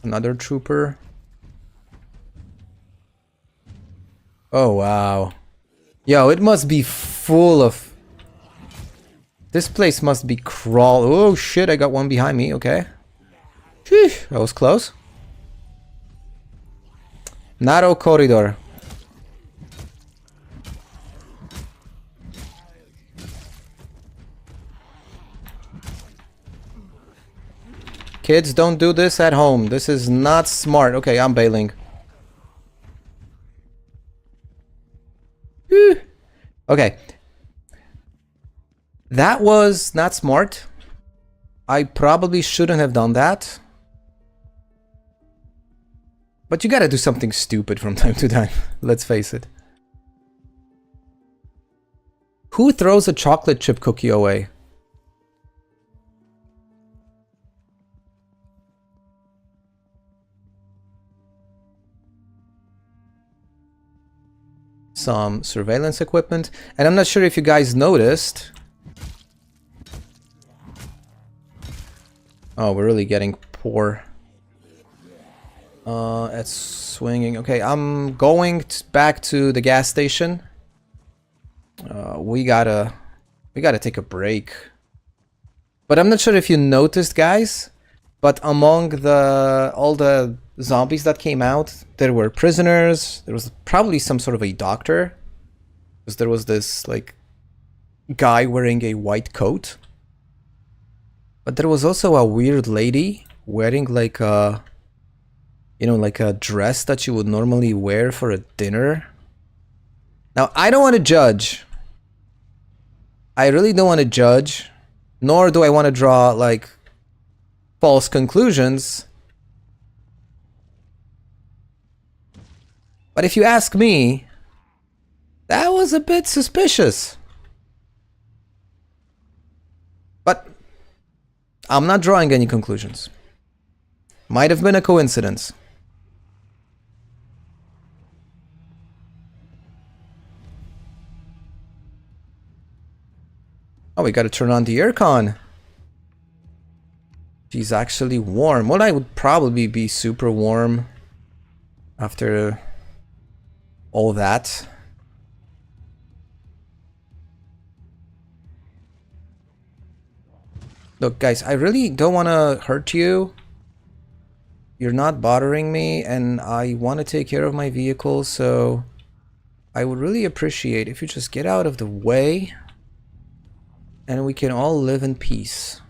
Another trooper. Oh, wow. Yo, it must be full of... This place must be crawl... Oh, shit, I got one behind me. Okay. Sheesh, that was close. Narrow corridor. Kids, don't do this at home. This is not smart. Okay, I'm bailing. Whew. Okay. That was not smart. I probably shouldn't have done that. But you gotta do something stupid from time to time. Let's face it. Who throws a chocolate chip cookie away? Some surveillance equipment. And I'm not sure if you guys noticed. Oh, we're really getting poor. At swinging. Okay, I'm going back to the gas station. We gotta take a break. But I'm not sure if you noticed, guys, but among all the zombies that came out, there were prisoners. There was probably some sort of a doctor, because there was this like guy wearing a white coat. But there was also a weird lady wearing like a, you know, like a dress that you would normally wear for a dinner. Now, I don't want to judge. I really don't want to judge, nor do I want to draw like false conclusions. But if you ask me, that was a bit suspicious. But I'm not drawing any conclusions. Might have been a coincidence. Oh, we gotta turn on the aircon. She's actually warm. Well, I would probably be super warm after all that. Look, guys, I really don't want to hurt you. You're not bothering me, and I want to take care of my vehicle, so I would really appreciate if you just get out of the way and we can all live in peace.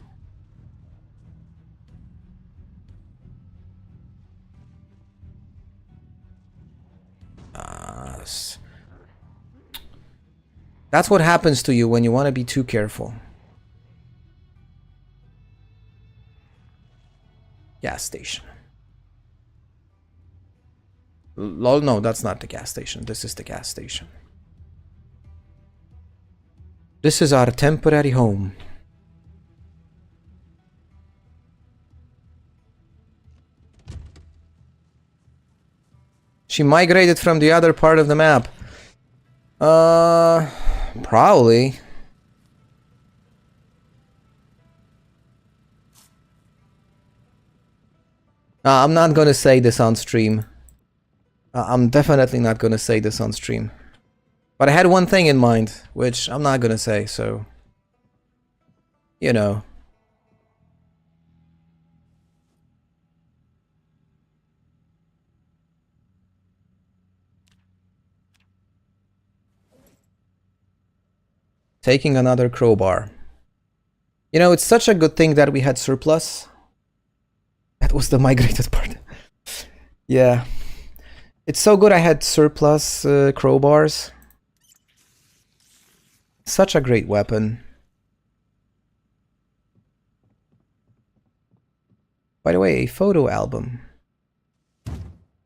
That's what happens to you when you want to be too careful. Gas station. Lol, no, that's not the gas station. This is the gas station. This is our temporary home. She migrated from the other part of the map. Probably. I'm not gonna say this on stream. I'm definitely not gonna say this on stream. But I had one thing in mind, which I'm not gonna say, so... You know. Taking another crowbar. You know, it's such a good thing that we had surplus. That was the migrated part. Yeah. It's so good I had surplus crowbars. Such a great weapon. By the way, a photo album.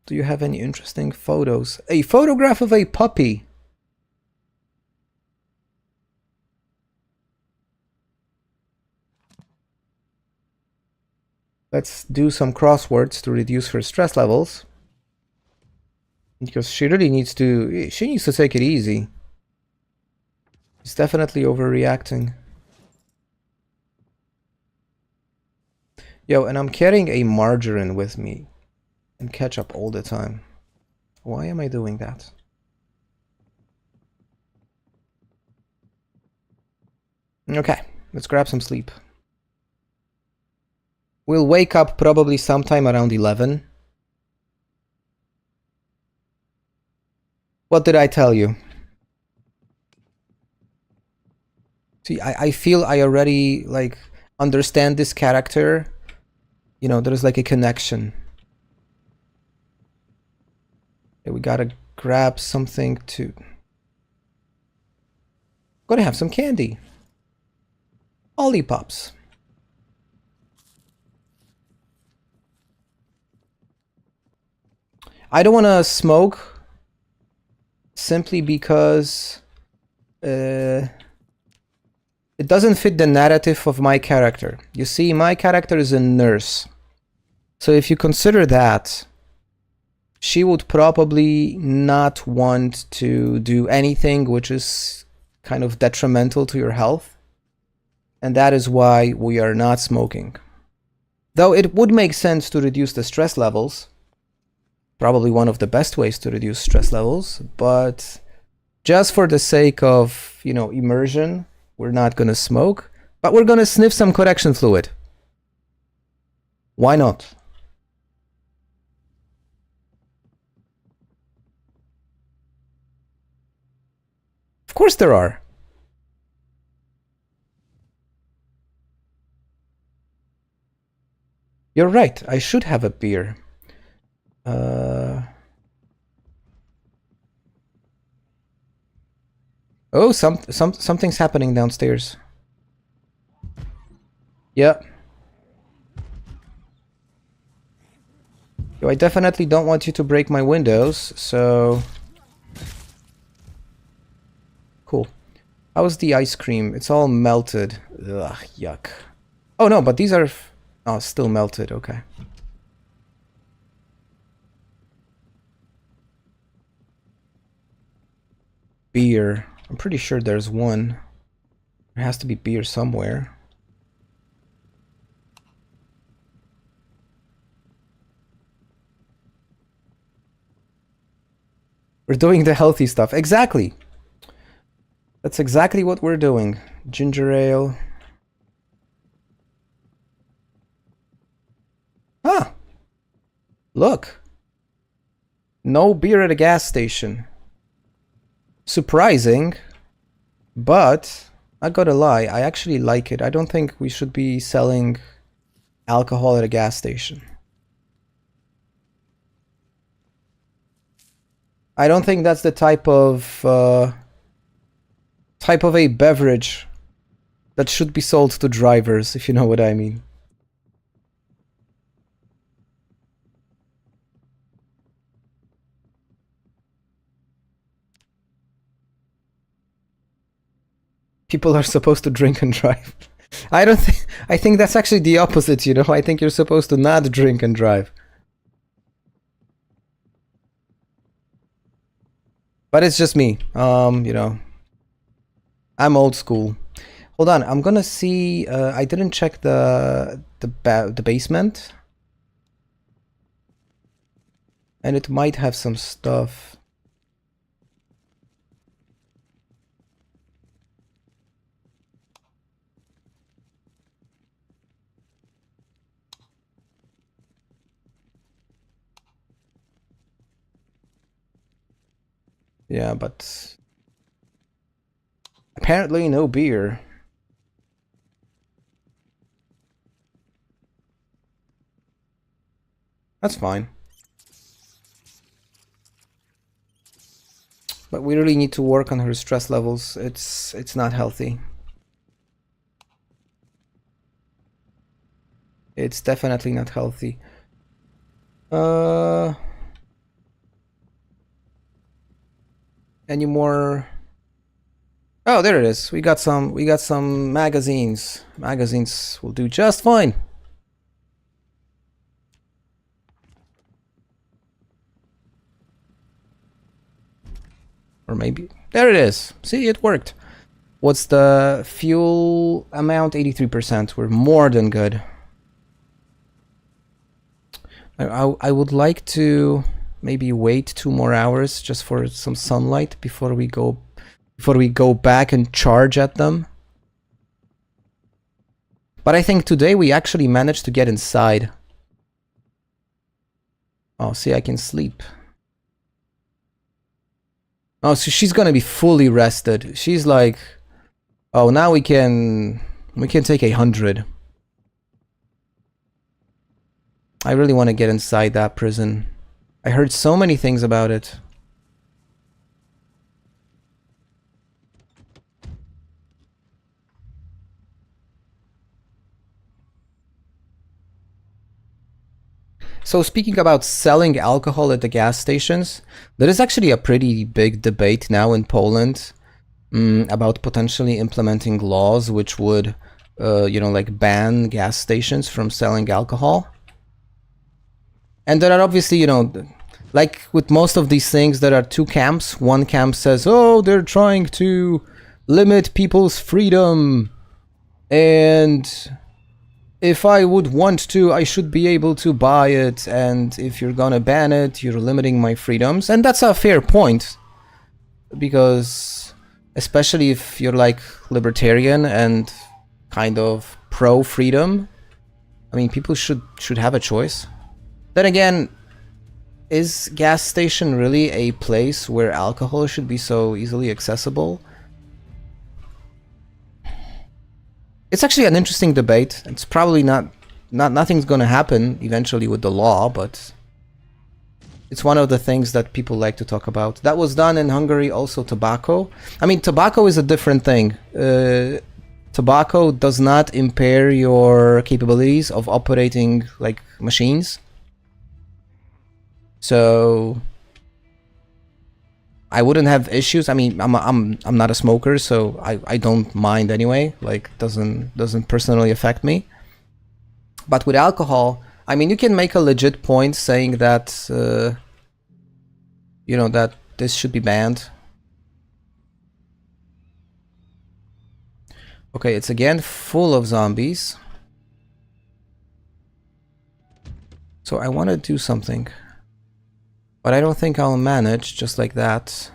Do you have any interesting photos? A photograph of a puppy. Let's do some crosswords to reduce her stress levels. Because she really needs to... She needs to take it easy. She's definitely overreacting. Yo, and I'm carrying a margarine with me. And ketchup all the time. Why am I doing that? Okay, let's grab some sleep. We'll wake up probably sometime around 11. What did I tell you? See, I feel I already, like, understand this character. you know, there's like a connection. Okay, we gotta grab something to... Gotta have some candy. Lollipops. I don't want to smoke simply because it doesn't fit the narrative of my character. You see, my character is a nurse. So if you consider that, she would probably not want to do anything which is kind of detrimental to your health. And that is why we are not smoking. Though it would make sense to reduce the stress levels. Probably one of the best ways to reduce stress levels, but just for the sake of, you know, immersion, we're not gonna smoke, but we're gonna sniff some correction fluid. Why not? Of course there are. You're right, I should have a beer. Oh, something's happening downstairs. Yeah. Yo, I definitely don't want you to break my windows, so... Cool. How's the ice cream? It's all melted. Ugh, yuck. Oh no, but these are... Oh, still melted, okay. Beer. I'm pretty sure there's one. There has to be beer somewhere. We're doing the healthy stuff. Exactly. That's exactly what we're doing. Ginger ale. Ah! Look. No beer at a gas station. Surprising, but I gotta lie, I actually like it. I don't think we should be selling alcohol at a gas station. I don't think that's the type of a beverage that should be sold to drivers, if you know what I mean. People are supposed to drink and drive. I think that's actually the opposite, you know. I think you're supposed to not drink and drive. But it's just me. You know. I'm old school. Hold on, I'm gonna see. I didn't check the basement, and it might have some stuff. Yeah, but apparently no beer. That's fine. But we really need to work on her stress levels. It's not healthy. It's definitely not healthy. Any more? Oh, there it is. We got some magazines. Magazines will do just fine. Or maybe there it is. See, it worked. What's the fuel amount? 83%. We're more than good. I would like to maybe wait 2 more hours just for some sunlight before we go back and charge at them. But I think today we actually managed to get inside. Oh, see, I can sleep. Oh, so she's gonna be fully rested. She's like, oh, now we can take 100. I really want to get inside that prison. I heard so many things about it. So speaking about selling alcohol at the gas stations, there is actually a pretty big debate now in Poland about potentially implementing laws which would, like ban gas stations from selling alcohol. And there are obviously, like with most of these things, there are two camps. One camp says, oh, they're trying to limit people's freedom. And if I would want to, I should be able to buy it. And if you're gonna ban it, you're limiting my freedoms. And that's a fair point. Because especially if you're like libertarian and kind of pro-freedom, I mean, people should have a choice. Then again, is gas station really a place where alcohol should be so easily accessible? It's actually an interesting debate. It's probably nothing's going to happen eventually with the law, but it's one of the things that people like to talk about. That was done in Hungary, also tobacco. I mean, tobacco is a different thing. Tobacco does not impair your capabilities of operating like machines. So I wouldn't have issues. I mean, I'm not a smoker, so I don't mind anyway. Like doesn't personally affect me. But with alcohol, I mean, you can make a legit point saying that that this should be banned. Okay, it's again full of zombies. So I want to do something. But I don't think I'll manage just like that.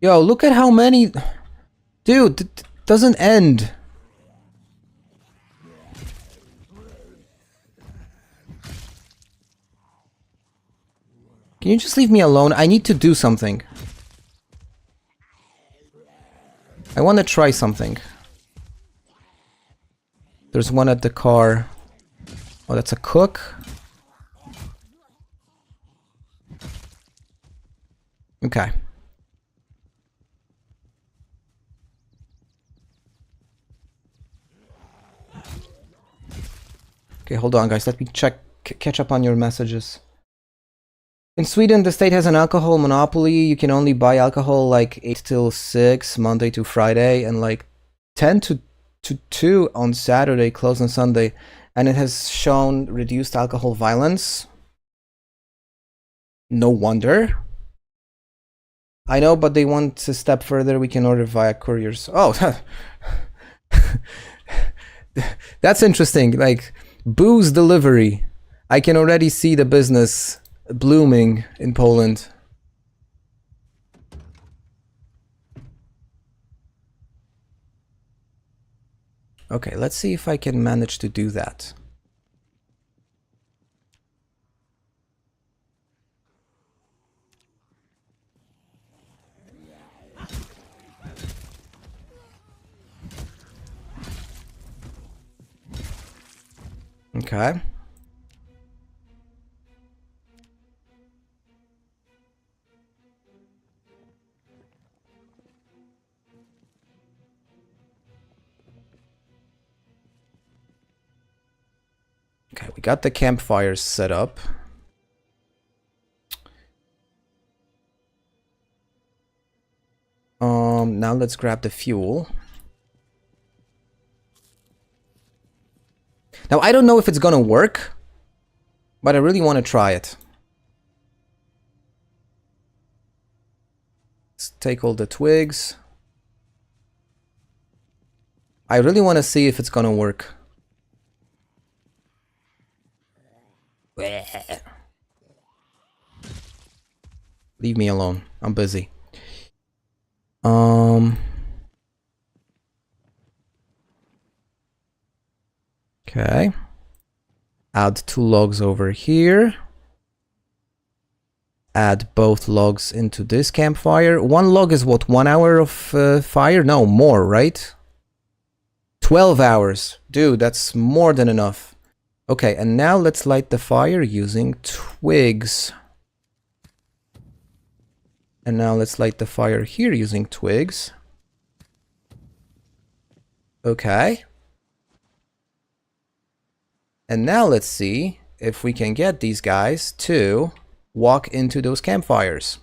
Yo, look at how many... Dude, it doesn't end. Can you just leave me alone? I need to do something. I want to try something. There's one at the car. Oh, that's a cook. Okay. Okay, hold on, guys. Let me catch up on your messages. In Sweden, the state has an alcohol monopoly. You can only buy alcohol like 8 till 6, Monday to Friday, and like 10 to 2 on Saturday, closed on Sunday. And it has shown reduced alcohol violence. No wonder. I know, but they want to step further. We can order via couriers. Oh, that's interesting. Like, booze delivery. I can already see the business blooming in Poland. Okay, let's see if I can manage to do that. Okay. Okay, we got the campfires set up. Now let's grab the fuel. Now, I don't know if it's gonna work, but I really want to try it. Let's take all the twigs. I really want to see if it's gonna work. Leave me alone. I'm busy. Okay. Add 2 logs over here. Add both logs into this campfire. 1 log is what, 1 hour of fire? No, more, right? 12 hours. Dude, that's more than enough. Okay, and now let's light the fire using twigs. And now let's light the fire here using twigs. Okay. And now let's see if we can get these guys to walk into those campfires.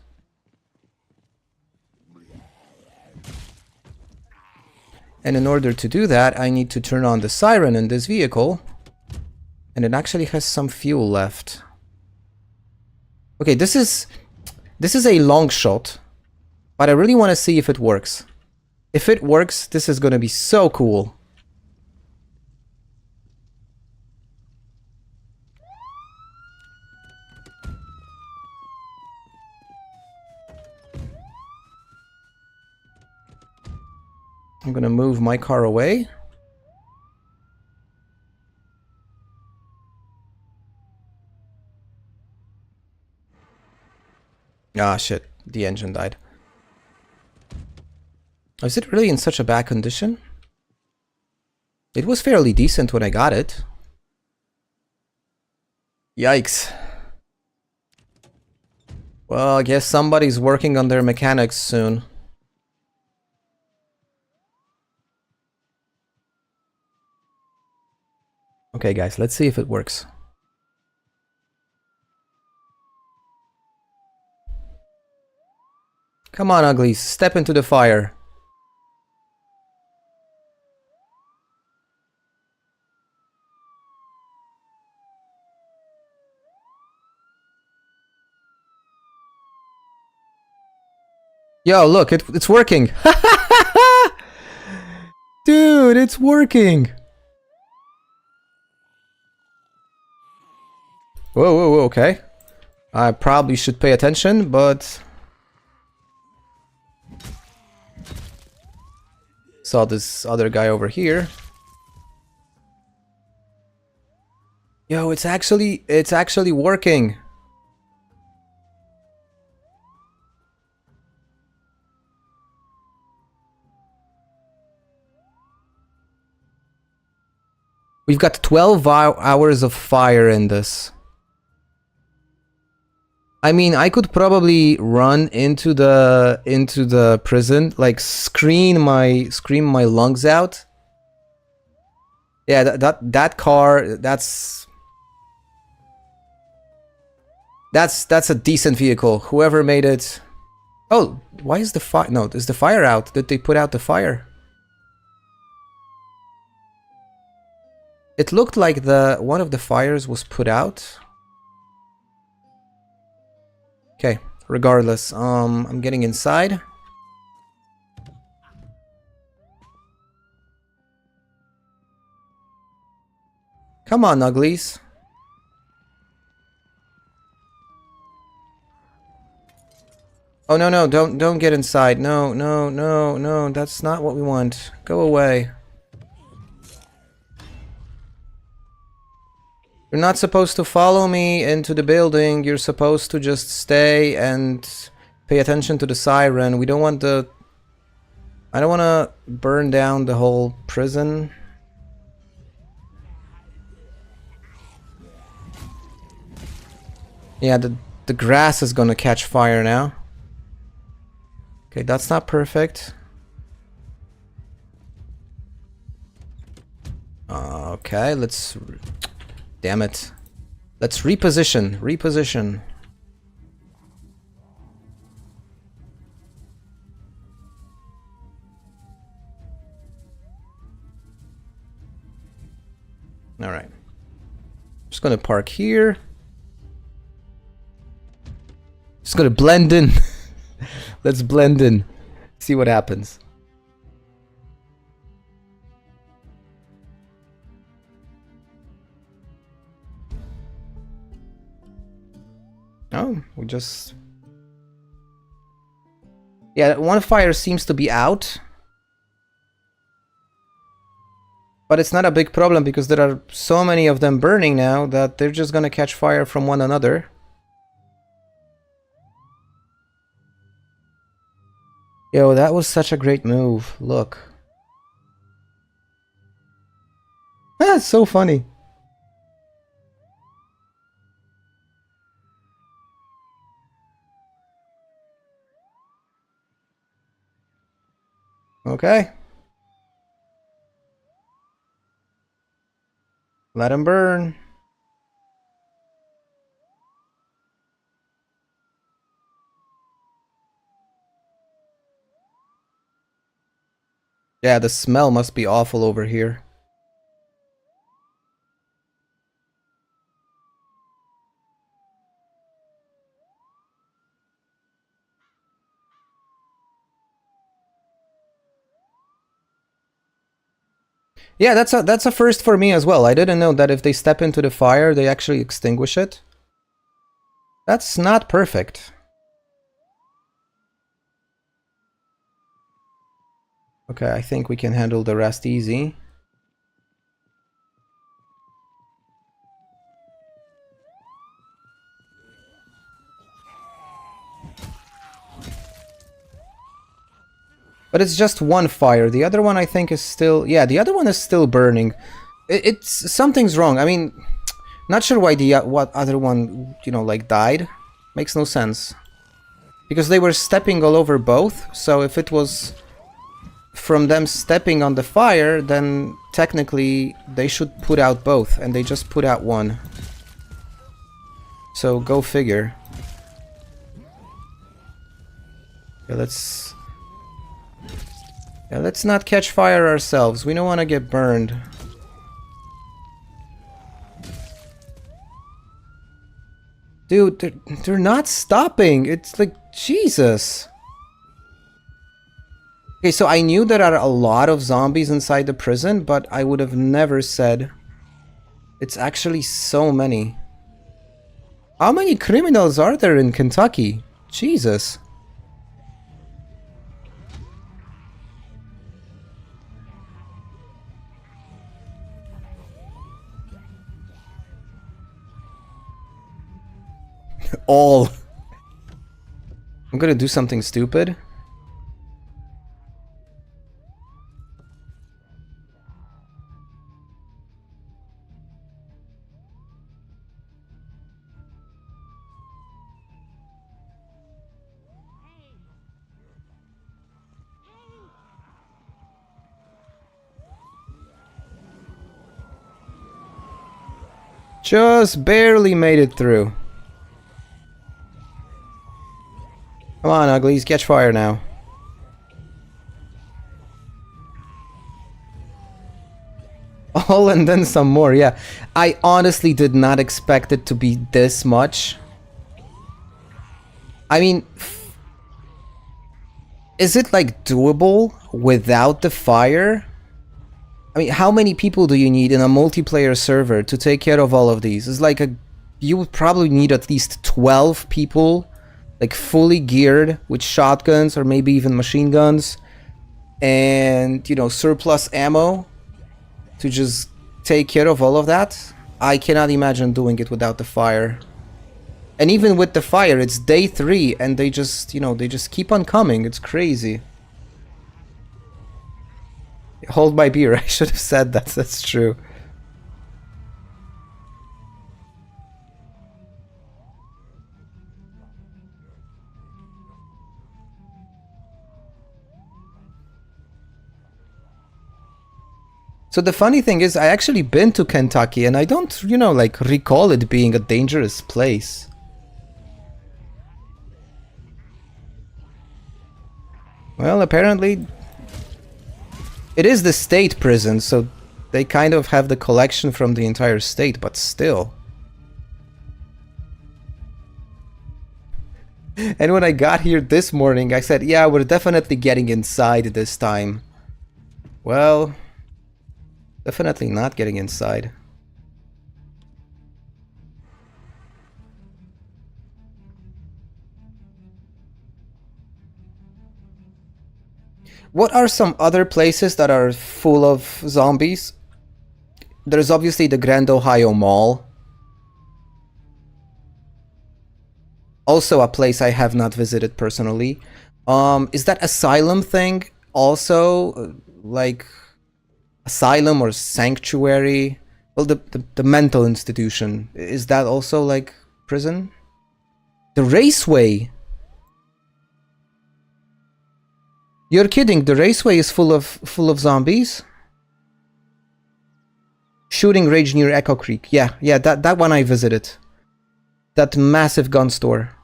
And in order to do that, I need to turn on the siren in this vehicle. And it actually has some fuel left. Okay, this is a long shot, but I really want to see if it works. If it works, this is going to be so cool. I'm going to move my car away. Ah, shit. The engine died. Is it really in such a bad condition? It was fairly decent when I got it. Yikes. Well, I guess somebody's working on their mechanics soon. Okay, guys, let's see if it works. Come on, uglies, step into the fire. Yo, look, it's working. Dude, it's working. Whoa, whoa, whoa, okay. I probably should pay attention, but... Saw this other guy over here. Yo, it's actually working. We've got 12 hours of fire in this. I mean, I could probably run into the prison, like scream my lungs out. Yeah, that car, that's a decent vehicle. Whoever made it. Oh, why is the fire? No, is the fire out? Did they put out the fire? It looked like one of the fires was put out. Okay, regardless, I'm getting inside. Come on, uglies. Oh no, don't get inside. No, that's not what we want. Go away. You're not supposed to follow me into the building. You're supposed to just stay and pay attention to the siren. We don't want the... I don't want to burn down the whole prison. Yeah, the grass is gonna catch fire now. Okay, that's not perfect. Okay, let's... Damn it. Let's reposition. Alright. Just gonna park here. Just gonna blend in. Let's blend in. See what happens. Oh, we just... Yeah, one fire seems to be out. But it's not a big problem because there are so many of them burning now that they're just gonna catch fire from one another. Yo, that was such a great move. Look. That's so funny. Okay. Let him burn. Yeah, the smell must be awful over here. Yeah, that's a first for me as well. I didn't know that if they step into the fire, they actually extinguish it. That's not perfect. Okay, I think we can handle the rest easy. But it's just one fire. The other one I think is still... Yeah, the other one is still burning. It's... Something's wrong. I mean, not sure why the what other one, you know, like died. Makes no sense. Because they were stepping all over both. So if it was from them stepping on the fire, then technically they should put out both. And they just put out one. So go figure. Yeah, let's not catch fire ourselves. We don't want to get burned. Dude, they're not stopping. It's like, Jesus. Okay, so I knew there are a lot of zombies inside the prison, but I would have never said it's actually so many. How many criminals are there in Kentucky? Jesus. All. I'm gonna do something stupid. Just barely made it through. Come on, uglies, catch fire now. All and then some more, yeah. I honestly did not expect it to be this much. I mean, is it like doable without the fire? I mean, how many people do you need in a multiplayer server to take care of all of these? It's like you would probably need at least 12 people, like fully geared with shotguns or maybe even machine guns, and, you know, surplus ammo to just take care of all of that. I cannot imagine doing it without the fire. And even with the fire, it's day 3 and they just, you know, they just keep on coming. It's crazy. Hold my beer. I should have said that. That's true. So the funny thing is, I actually been to Kentucky and I don't, you know, like recall it being a dangerous place. Well, apparently it is the state prison, so they kind of have the collection from the entire state, but still. And when I got here this morning, I said, yeah, we're definitely getting inside this time. Well, definitely not getting inside. What are some other places that are full of zombies? There's obviously the Grand Ohio Mall. Also a place I have not visited personally. Is that asylum thing also like asylum or sanctuary? Well, the mental institution. Is that also like prison? The Raceway. You're kidding, the raceway is full of zombies? Shooting range near Echo Creek. Yeah, that one I visited. That massive gun store.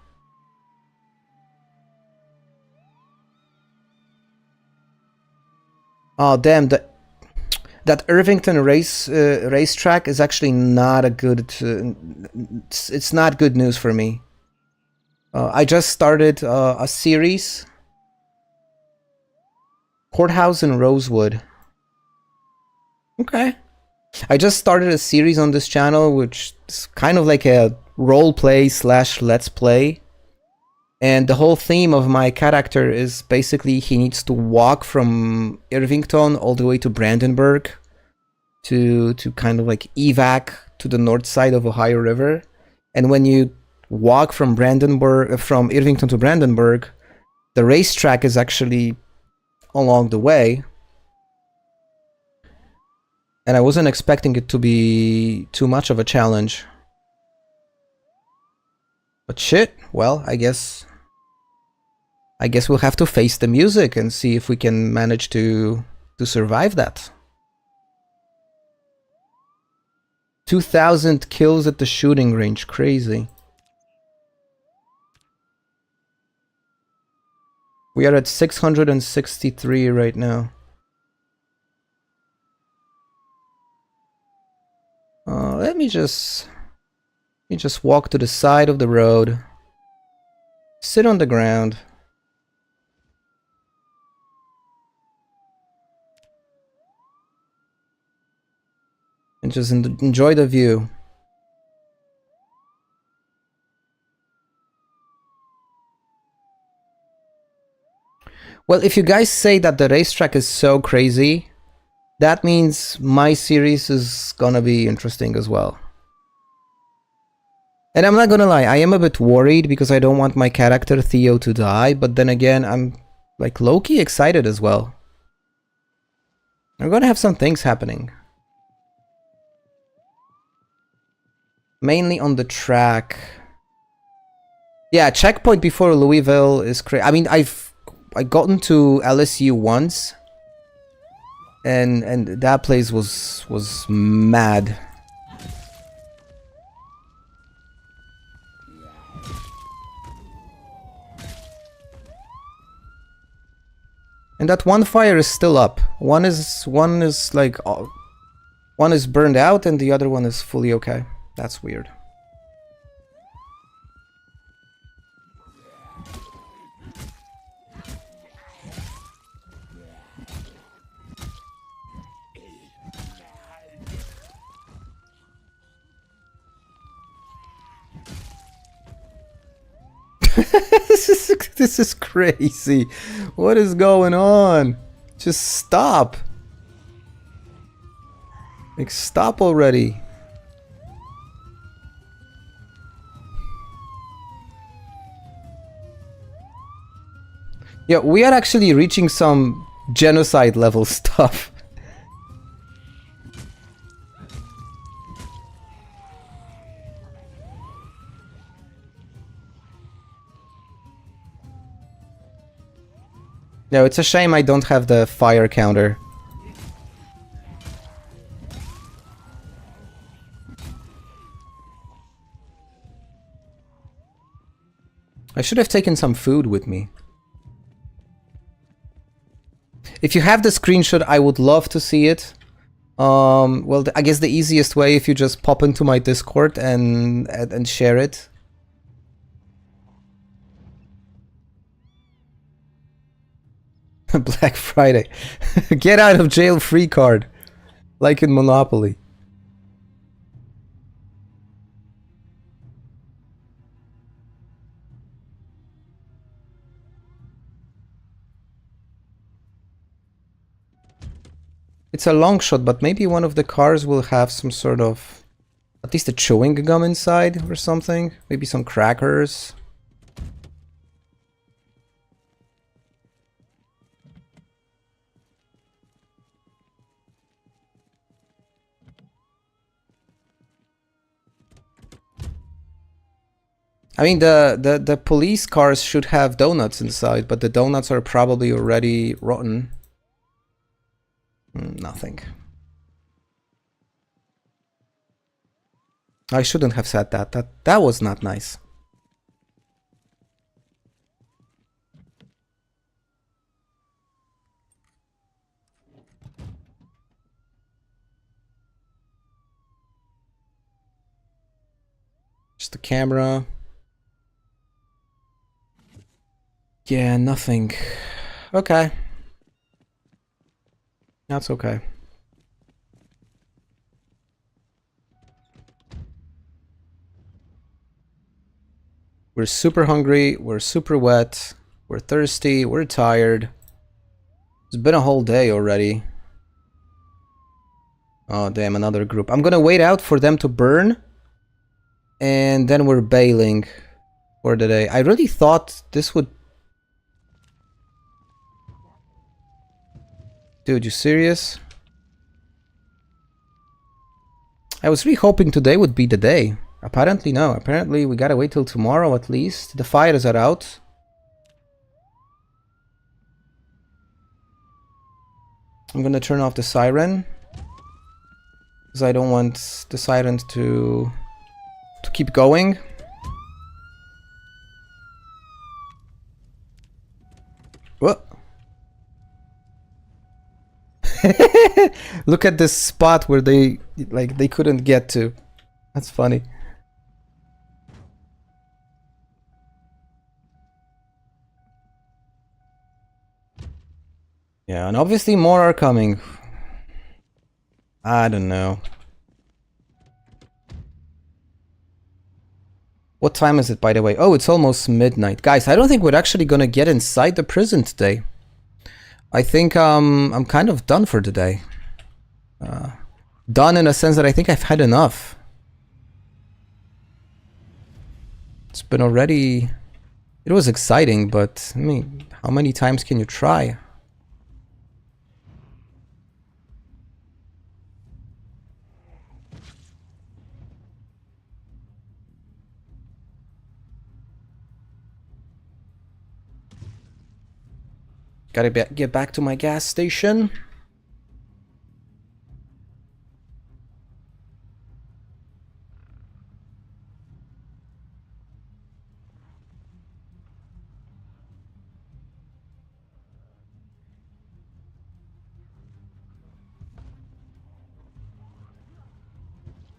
Oh damn, that Irvington racetrack is actually not a good. It's not good news for me. I just started a series. Courthouse in Rosewood. Okay. I just started a series on this channel, which is kind of like a role play / let's play. And the whole theme of my character is basically he needs to walk from Irvington all the way to Brandenburg to kind of like evac to the north side of Ohio River. And when you walk from Irvington to Brandenburg, the racetrack is actually along the way. And I wasn't expecting it to be too much of a challenge. But shit, well, I guess we'll have to face the music and see if we can manage to survive that. 2,000 kills at the shooting range, crazy. We are at 663 right now. Let me just walk to the side of the road. Sit on the ground. And just enjoy the view. Well, if you guys say that the racetrack is so crazy, that means my series is gonna be interesting as well. And I'm not gonna lie, I am a bit worried because I don't want my character Theo to die, but then again, I'm like low-key excited as well. We're gonna have some things happening. Mainly on the track. Yeah, checkpoint before Louisville is crazy. I mean, I gotten to LSU once, and that place was mad. And that one fire is still up. One is like one is burned out and the other one is fully okay. That's weird. This is crazy. What is going on? Just stop. Like, stop already. Yeah, we are actually reaching some genocide level stuff. No, it's a shame I don't have the fire counter. I should have taken some food with me. If you have the screenshot, I would love to see it. Well, I guess the easiest way, if you just pop into my Discord and share it. Black Friday. Get out of jail free card. Like in Monopoly. It's a long shot, but maybe one of the cars will have some sort of... at least a chewing gum inside or something. Maybe some crackers. I mean, the police cars should have donuts inside, but the donuts are probably already rotten. Nothing. I shouldn't have said that. That was not nice. Just the camera. Yeah, nothing. Okay. That's okay. We're super hungry, we're super wet, we're thirsty, we're tired. It's been a whole day already. Oh damn, another group. I'm gonna wait out for them to burn. And then we're bailing for the day. I really thought this would... Dude, you serious? I was really hoping today would be the day. Apparently no. Apparently we gotta wait till tomorrow at least. The fires are out. I'm gonna turn off the siren. Because I don't want the siren to keep going. What? Look at this spot where they couldn't get to. That's funny. Yeah, and obviously more are coming. I don't know. What time is it, by the way? Oh, it's almost midnight. Guys, I don't think we're actually gonna get inside the prison today. I think I'm kind of done for today. Done in a sense that I think I've had enough. It's been already... It was exciting, but I mean, how many times can you try? Gotta get back to my gas station.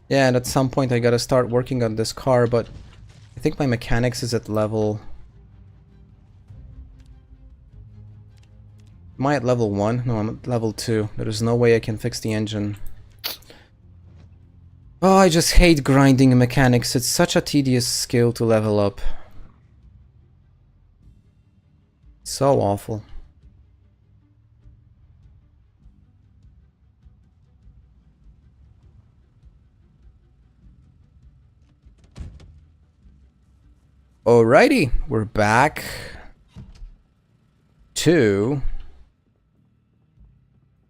Yeah, and at some point I gotta start working on this car, but I think my mechanics is at level... Am I at level 1? No, I'm at level 2. There is no way I can fix the engine. Oh, I just hate grinding mechanics. It's such a tedious skill to level up. So awful. Alrighty, we're back to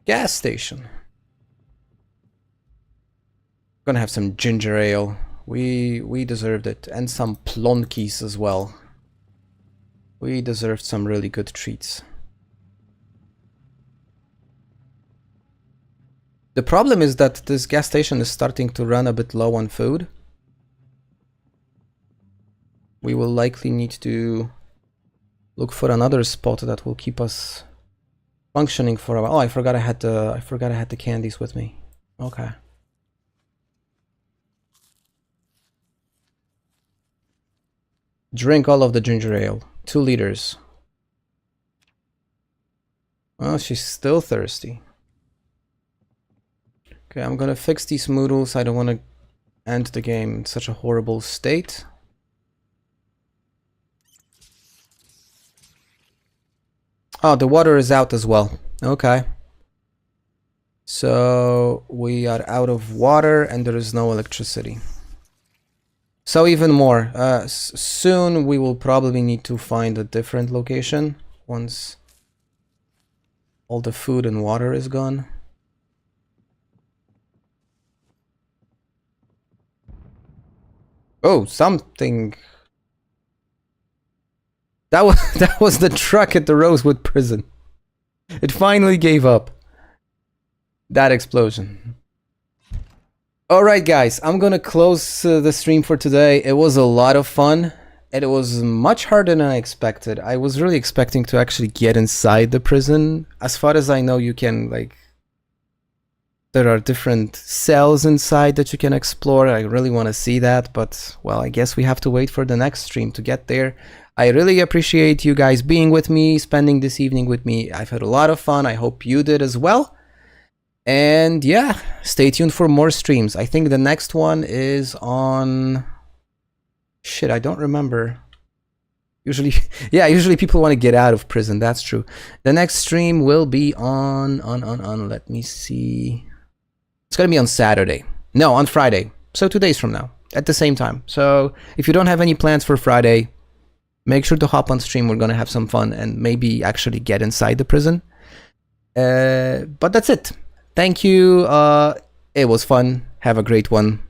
gas station. Gonna have some ginger ale. We deserved it, and some plonkies as well. We deserved some really good treats. The problem is that this gas station is starting to run a bit low on food. We will likely need to look for another spot that will keep us functioning for a while. Oh, I forgot I had the candies with me. Okay. Drink all of the ginger ale. 2 liters. Oh, she's still thirsty. Okay, I'm gonna fix these noodles. I don't want to end the game in such a horrible state. Oh, the water is out as well. Okay. So we are out of water and there is no electricity. So even more. Soon we will probably need to find a different location once all the food and water is gone. Oh, something That was the truck at the Rosewood Prison. It finally gave up. That explosion. Alright guys, I'm gonna close the stream for today. It was a lot of fun. And it was much harder than I expected. I was really expecting to actually get inside the prison. As far as I know, you can, like... There are different cells inside that you can explore. I really want to see that, but, well, I guess we have to wait for the next stream to get there. I really appreciate you guys being with me, spending this evening with me. I've had a lot of fun. I hope you did as well. And yeah, stay tuned for more streams. I think the next one is on... Shit, I don't remember. Usually people want to get out of prison. That's true. The next stream will be on, let me see. It's going to be on Saturday. No, on Friday. So 2 days from now at the same time. So if you don't have any plans for Friday, make sure to hop on stream. We're going to have some fun and maybe actually get inside the prison. But that's it. Thank you. It was fun. Have a great one.